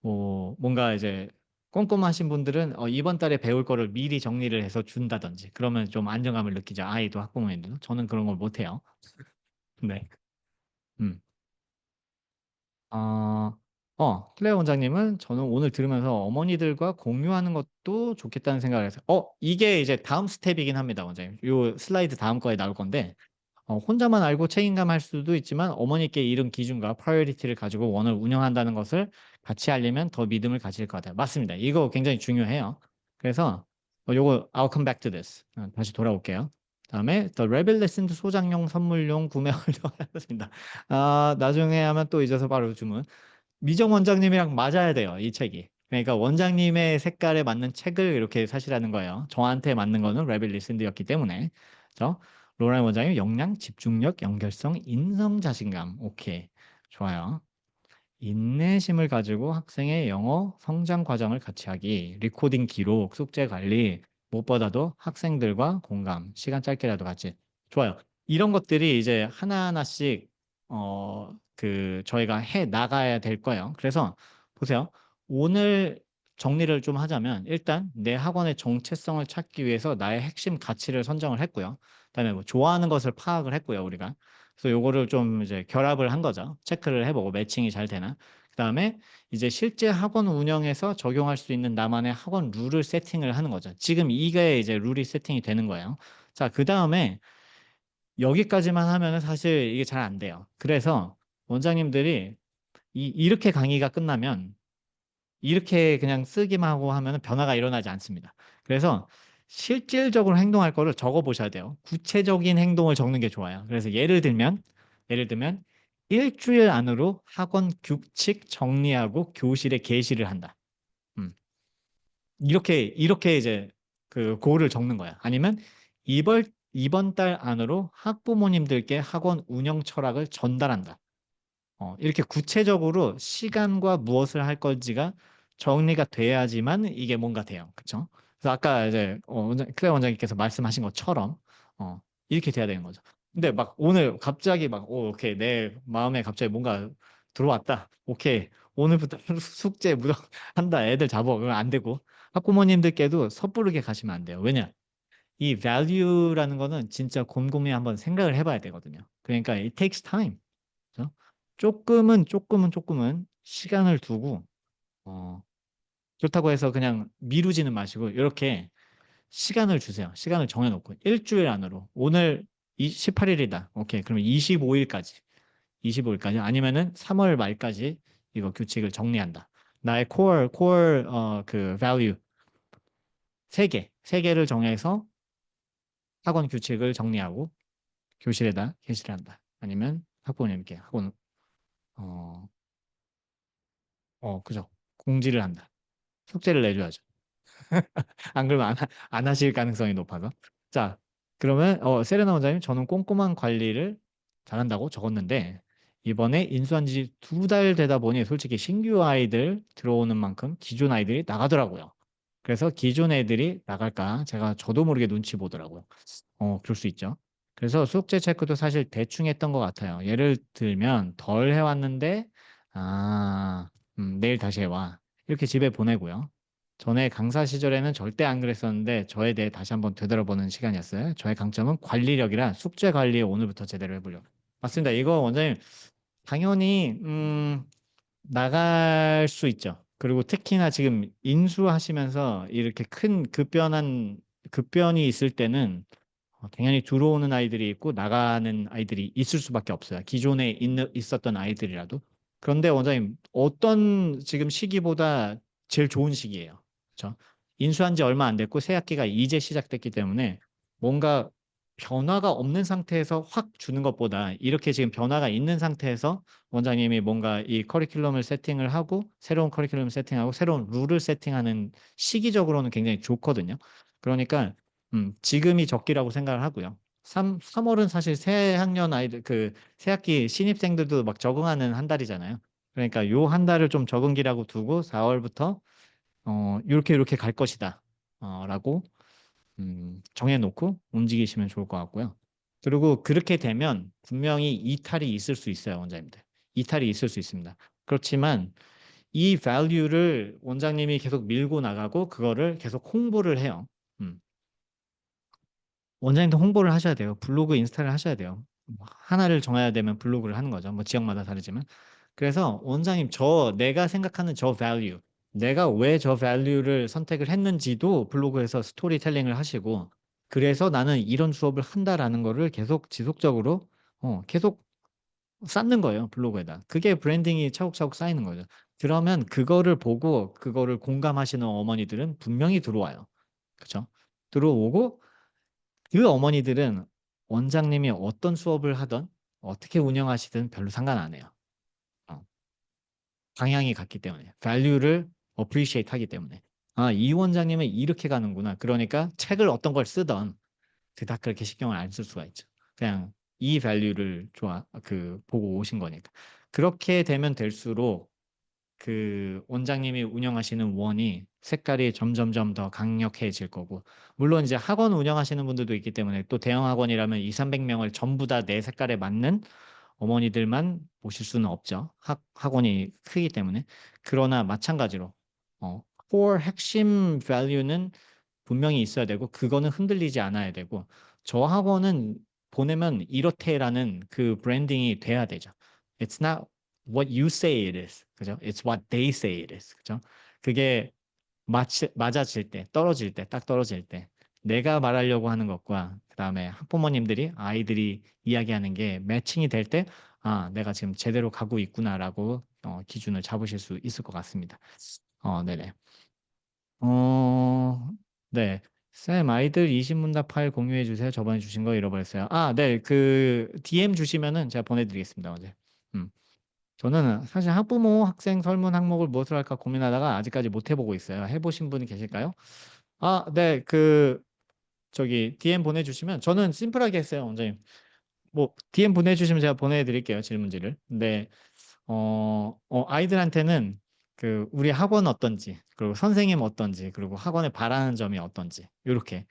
뭐 뭔가 이제 꼼꼼하신 분들은 이번 달에 배울 거를 미리 정리를 해서 준다든지 그러면 좀 안정감을 느끼죠. 아이도 학부모님도. 저는 그런 걸 못 해요. 네. 음. 클레어 원장님은 저는 오늘 들으면서 어머니들과 공유하는 것도 좋겠다는 생각을 해서, 이게 이제 다음 스텝이긴 합니다, 원장님. 요 슬라이드 다음 거에 나올 건데, 혼자만 알고 책임감할 수도 있지만 어머니께 이런 기준과 프라이어리티를 가지고 원을 운영한다는 것을 같이 알리면 더 믿음을 가질 것 같아요. 맞습니다. 이거 굉장히 중요해요. 그래서 요거 I'll come back to this. 다시 돌아올게요. 다음에 The Rebel Lessons 소장용 선물용 구매 완료하였습니다. 나중에 하면 또 잊어서 바로 주문. 미정 원장님이랑 맞아야 돼요, 이 책이. 그러니까 원장님의 색깔에 맞는 책을 이렇게 사시라는 거예요. 저한테 맞는 거는 레벨 리슨드였기 때문에. 그죠? 로라인 원장님 역량, 집중력, 연결성, 인성, 자신감. 오케이. 좋아요. 인내심을 가지고 학생의 영어 성장 과정을 같이 하기, 리코딩 기록, 숙제 관리, 무엇보다도 학생들과 공감, 시간 짧게라도 같이. 좋아요. 이런 것들이 이제 하나하나씩 저희가 해 나가야 될 거예요. 그래서 보세요. 오늘 정리를 좀 하자면 일단 내 학원의 정체성을 찾기 위해서 나의 핵심 가치를 선정을 했고요. 그다음에 뭐 좋아하는 것을 파악을 했고요, 우리가. 그래서 요거를 좀 이제 결합을 한 거죠. 체크를 해보고 매칭이 잘 되나. 그다음에 이제 실제 학원 운영에서 적용할 수 있는 나만의 학원 룰을 세팅을 하는 거죠. 지금 이게 이제 룰이 세팅이 되는 거예요. 자, 그다음에 여기까지만 하면은 사실 이게 잘 안 돼요. 그래서 원장님들이 이렇게 강의가 끝나면 이렇게 그냥 쓰기만 하고 하면은 변화가 일어나지 않습니다. 그래서 실질적으로 행동할 거를 적어 보셔야 돼요. 구체적인 행동을 적는 게 좋아요. 그래서 예를 들면 일주일 안으로 학원 규칙 정리하고 교실에 게시를 한다. 음. 이렇게 이제 그 고를 적는 거야. 아니면 이번 달 안으로 학부모님들께 학원 운영 철학을 전달한다. 이렇게 구체적으로 시간과 무엇을 할 건지가 정리가 돼야지만 이게 뭔가 돼요. 그쵸? 그래서 아까 이제 클레어 원장님께서 말씀하신 것처럼 어, 이렇게 돼야 되는 거죠. 근데 막 오늘 갑자기 막 오케이 내 마음에 갑자기 뭔가 들어왔다. 오케이 오늘부터 숙제 무조건 한다. 애들 잡아. 그러면 안 되고 학부모님들께도 섣부르게 가시면 안 돼요. 왜냐? 이 value라는 거는 진짜 곰곰이 한번 생각을 해봐야 되거든요. 그러니까 it takes time. 그죠? 조금은 시간을 두고 어, 좋다고 해서 그냥 미루지는 마시고 이렇게 시간을 주세요. 시간을 정해놓고 일주일 안으로 오늘 18일이다. 오케이. 그러면 25일까지 아니면은 3월 말까지 이거 규칙을 정리한다. 나의 그 value 세 개를 정해서 학원 규칙을 정리하고 교실에다 게시를 한다. 아니면 학부모님께 어, 그죠. 공지를 한다. 숙제를 내줘야죠. 안 그러면 안 하실 가능성이 높아서. 자, 그러면 세레나 원장님 저는 꼼꼼한 관리를 잘한다고 적었는데 이번에 인수한 지 2달 되다 보니 솔직히 신규 아이들 들어오는 만큼 기존 아이들이 나가더라고요. 그래서 기존 애들이 나갈까 제가 저도 모르게 눈치 보더라고요. 그럴 수 있죠. 그래서 숙제 체크도 사실 대충 했던 것 같아요. 예를 들면 덜 해왔는데 내일 다시 해와. 이렇게 집에 보내고요. 전에 강사 시절에는 절대 안 그랬었는데 저에 대해 다시 한번 되돌아보는 시간이었어요. 저의 강점은 관리력이라 숙제 관리에 오늘부터 제대로 해보려고. 맞습니다. 이거 원장님 당연히 나갈 수 있죠. 그리고 특히나 지금 인수하시면서 이렇게 큰 급변이 있을 때는 당연히 들어오는 아이들이 있고 나가는 아이들이 있을 수밖에 없어요. 기존에 있었던 아이들이라도. 그런데 원장님, 어떤 지금 시기보다 제일 좋은 시기예요. 그렇죠? 인수한 지 얼마 안 됐고 새 학기가 이제 시작됐기 때문에 뭔가 변화가 없는 상태에서 확 주는 것보다 이렇게 지금 변화가 있는 상태에서 원장님이 뭔가 이 커리큘럼을 세팅을 하고 새로운 커리큘럼 세팅하고 새로운 룰을 세팅하는 시기적으로는 굉장히 좋거든요. 그러니까 지금이 적기라고 생각을 하고요. 3월은 사실 새 학년 아이들, 새 학기 신입생들도 막 적응하는 한 달이잖아요. 그러니까 요 한 달을 좀 적응기라고 두고 4월부터, 이렇게 갈 것이다. 라고, 정해놓고 움직이시면 좋을 것 같고요. 그리고 그렇게 되면 분명히 이탈이 있을 수 있어요, 원장님들. 이탈이 있을 수 있습니다. 그렇지만 이 value를 원장님이 계속 밀고 나가고 그거를 계속 홍보를 해요. 음. 원장님도 홍보를 하셔야 돼요. 블로그, 인스타를 하셔야 돼요. 뭐 하나를 정해야 되면 블로그를 하는 거죠. 뭐 지역마다 다르지만. 그래서 원장님, 내가 생각하는 저 value, 내가 왜 저 value를 선택을 했는지도 블로그에서 스토리텔링을 하시고, 그래서 나는 이런 수업을 한다라는 거를 계속 지속적으로, 계속 쌓는 거예요. 블로그에다. 그게 브랜딩이 차곡차곡 쌓이는 거죠. 그러면 그거를 보고, 그거를 공감하시는 어머니들은 분명히 들어와요. 그렇죠? 들어오고, 그 어머니들은 원장님이 어떤 수업을 하던 어떻게 운영하시든 별로 상관 안 해요. 어, 방향이 같기 때문에. value를 appreciate 하기 때문에. 이 원장님은 이렇게 가는구나. 그러니까 책을 어떤 걸 쓰던 그닥 그렇게 신경을 안 쓸 수가 있죠. 그냥 이 value를 보고 오신 거니까. 그렇게 되면 될수록 그 원장님이 운영하시는 원이 색깔이 점점점 더 강력해질 거고 물론 이제 학원 운영하시는 분들도 있기 때문에 또 대형 학원이라면 2, 300명을 전부 다 내 색깔에 맞는 어머니들만 모실 수는 없죠. 학원이 크기 때문에. 그러나 마찬가지로 core 핵심 value는 분명히 있어야 되고 그거는 흔들리지 않아야 되고 저 학원은 보내면 이렇대라는 그 브랜딩이 돼야 되죠. It's not what you say it is. 그죠? It's what they say it is. 그죠? 그게 맞아질 때, 딱 떨어질 때 내가 말하려고 하는 것과 그다음에 학부모님들이 아이들이 이야기하는 게 매칭이 될 때 내가 지금 제대로 가고 있구나라고 기준을 잡으실 수 있을 것 같습니다. 네네. 어, 네. 쌤, 아이들 20문답 파일 공유해 주세요. 저번에 주신 거 잃어버렸어요. 아, 네. 그 DM 주시면은 제가 보내드리겠습니다. 어제. 음. 저는 사실 학부모 학생 설문 항목을 무엇을 할까 고민하다가 아직까지 못 해보고 있어요. 해보신 분이 계실까요? 아, 네. 그 저기 DM 보내주시면 저는 심플하게 했어요, 원장님. 뭐 DM 보내주시면 제가 보내드릴게요, 질문지를. 근데 아이들한테는 그 우리 학원 어떤지, 그리고 선생님 어떤지, 그리고 학원에 바라는 점이 어떤지 이렇게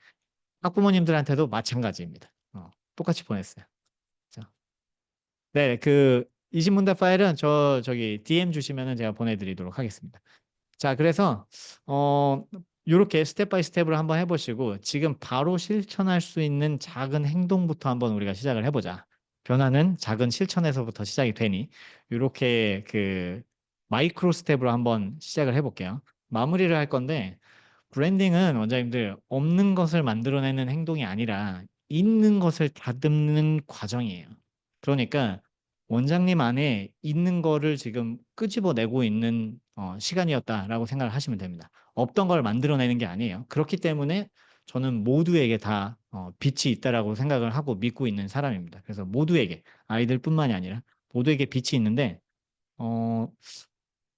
학부모님들한테도 마찬가지입니다. 똑같이 보냈어요. 자, 네, 그 20문답 파일은 저기 DM 주시면은 제가 보내드리도록 하겠습니다. 자, 그래서 요렇게 스텝 바이 스텝으로 한번 해보시고 지금 바로 실천할 수 있는 작은 행동부터 한번 우리가 시작을 해보자. 변화는 작은 실천에서부터 시작이 되니 요렇게 그 마이크로 스텝으로 한번 시작을 해볼게요. 마무리를 할 건데 브랜딩은 원장님들 없는 것을 만들어내는 행동이 아니라 있는 것을 다듬는 과정이에요. 그러니까 원장님 안에 있는 거를 지금 끄집어내고 있는 시간이었다라고 생각을 하시면 됩니다. 없던 걸 만들어내는 게 아니에요. 그렇기 때문에 저는 모두에게 다 빛이 있다라고 생각을 하고 믿고 있는 사람입니다. 그래서 모두에게 아이들뿐만이 아니라 모두에게 빛이 있는데 어,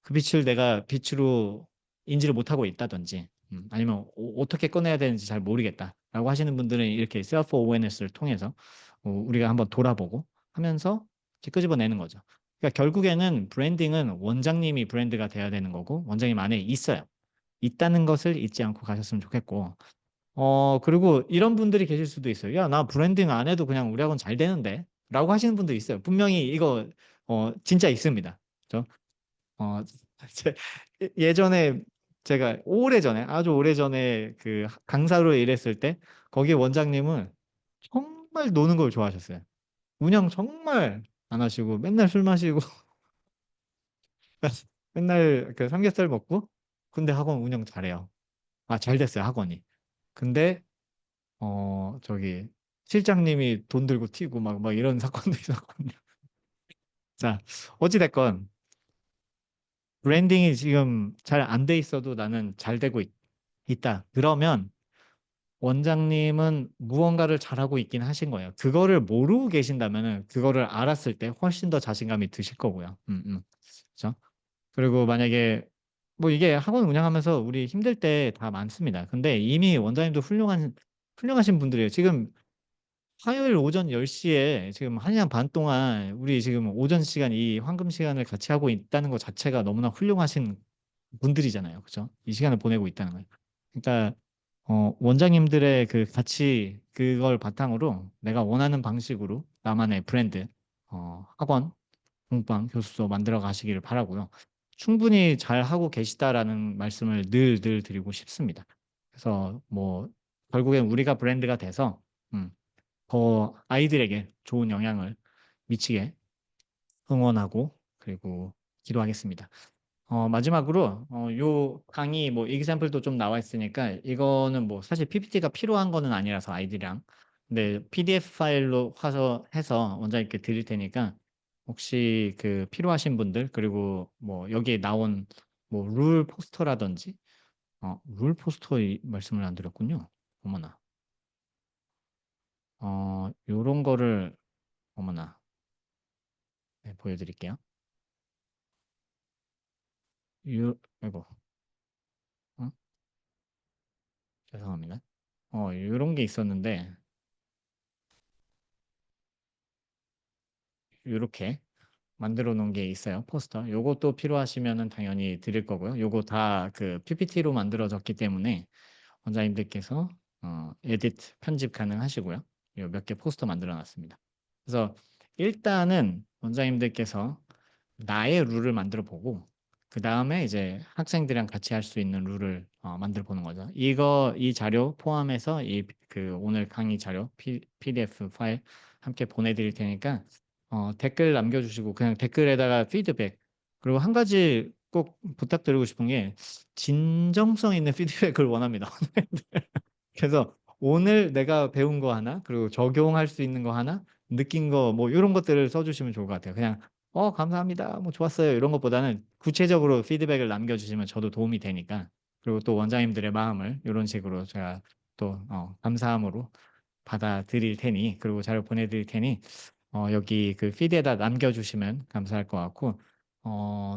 그 빛을 내가 빛으로 인지를 못하고 있다든지 아니면 어떻게 꺼내야 되는지 잘 모르겠다라고 하시는 분들은 이렇게 셀프 어웨어네스를 통해서 우리가 한번 돌아보고 하면서 이렇게 끄집어내는 거죠. 그러니까 결국에는 브랜딩은 원장님이 브랜드가 돼야 되는 거고 원장님 안에 있어요. 있다는 것을 잊지 않고 가셨으면 좋겠고 그리고 이런 분들이 계실 수도 있어요. 야, 나 브랜딩 안 해도 그냥 우리 학원 잘 되는데 라고 하시는 분도 있어요. 분명히 이거 진짜 있습니다. 그죠? 어, 제- 예전에 제가 오래전에 아주 오래전에 그 강사로 일했을 때 거기 원장님은 정말 노는 걸 좋아하셨어요. 운영 정말 안 하시고 맨날 술 마시고 맨날 그 삼겹살 먹고 근데 학원 운영 잘해요. 아, 잘 됐어요, 학원이. 근데 저기 실장님이 돈 들고 튀고 막 이런 사건도 있었거든요. 자, 어찌 됐건 브랜딩이 지금 잘 안 돼 있어도 나는 잘 되고 있다. 그러면 원장님은 무언가를 잘하고 있긴 하신 거예요. 그거를 모르고 계신다면은 그거를 알았을 때 훨씬 더 자신감이 드실 거고요. 그렇죠? 그리고 만약에 뭐 이게 학원 운영하면서 우리 힘들 때 다 많습니다. 근데 이미 원장님도 훌륭하신 분들이에요. 지금 화요일 오전 10시에 지금 1시간 반 동안 우리 지금 오전 시간 이 황금 시간을 같이 하고 있다는 것 자체가 너무나 훌륭하신 분들이잖아요. 그죠? 이 시간을 보내고 있다는 거예요. 그러니까 원장님들의 그 가치 그걸 바탕으로 내가 원하는 방식으로 나만의 브랜드 학원, 공방, 교습소 만들어 가시기를 바라고요. 충분히 잘 하고 계시다라는 말씀을 늘 드리고 싶습니다. 그래서 뭐 결국엔 우리가 브랜드가 돼서 더 아이들에게 좋은 영향을 미치게 응원하고 그리고 기도하겠습니다. 마지막으로 요 강의 뭐 example도 좀 나와 있으니까 이거는 뭐 사실 PPT가 필요한 거는 아니라서 아이들이랑 근데 PDF 파일로 화서 해서 원장님께 드릴 테니까 혹시 그 필요하신 분들 그리고 뭐 여기에 나온 뭐 룰 포스터라든지 룰 포스터 말씀을 안 드렸군요. 어머나. 요런 거를 어머나. 네, 보여드릴게요. 아이고, 어? 죄송합니다. 요런 게 있었는데, 요렇게 만들어 놓은 게 있어요. 포스터. 요것도 필요하시면은 당연히 드릴 거고요. 요거 다 그 PPT로 만들어졌기 때문에 원장님들께서 에디트, 편집 가능하시고요. 요 몇 개 포스터 만들어 놨습니다. 그래서 일단은 원장님들께서 나의 룰을 만들어 보고 그 다음에 이제 학생들이랑 같이 할 수 있는 룰을 만들어 보는 거죠. 이 자료 포함해서 이 그 오늘 강의 자료 PDF 파일 함께 보내드릴 테니까 댓글 남겨주시고 그냥 댓글에다가 피드백 그리고 한 가지 꼭 부탁드리고 싶은 게 진정성 있는 피드백을 원합니다. 그래서 오늘 내가 배운 거 하나, 그리고 적용할 수 있는 거 하나, 느낀 거, 뭐, 이런 것들을 써주시면 좋을 것 같아요. 그냥, 감사합니다. 뭐, 좋았어요. 이런 것보다는 구체적으로 피드백을 남겨주시면 저도 도움이 되니까. 그리고 또 원장님들의 마음을 이런 식으로 제가 또 감사함으로 받아드릴 테니, 그리고 자료 보내드릴 테니 여기 그 피드에다 남겨주시면 감사할 것 같고,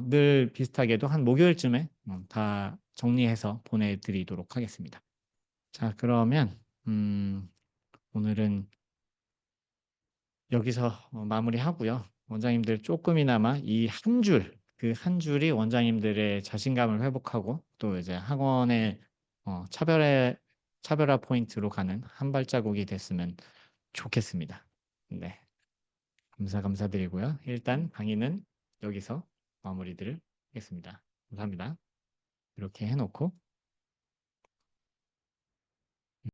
늘 비슷하게도 한 목요일쯤에 다 정리해서 보내드리도록 하겠습니다. 자, 그러면 오늘은 여기서 마무리하고요. 원장님들 조금이나마 이 한 줄, 그 한 줄이 원장님들의 자신감을 회복하고 또 이제 학원의 차별화 포인트로 가는 한 발자국이 됐으면 좋겠습니다. 네, 감사드리고요. 일단 강의는 여기서 마무리를 하겠습니다. 감사합니다. 이렇게 해놓고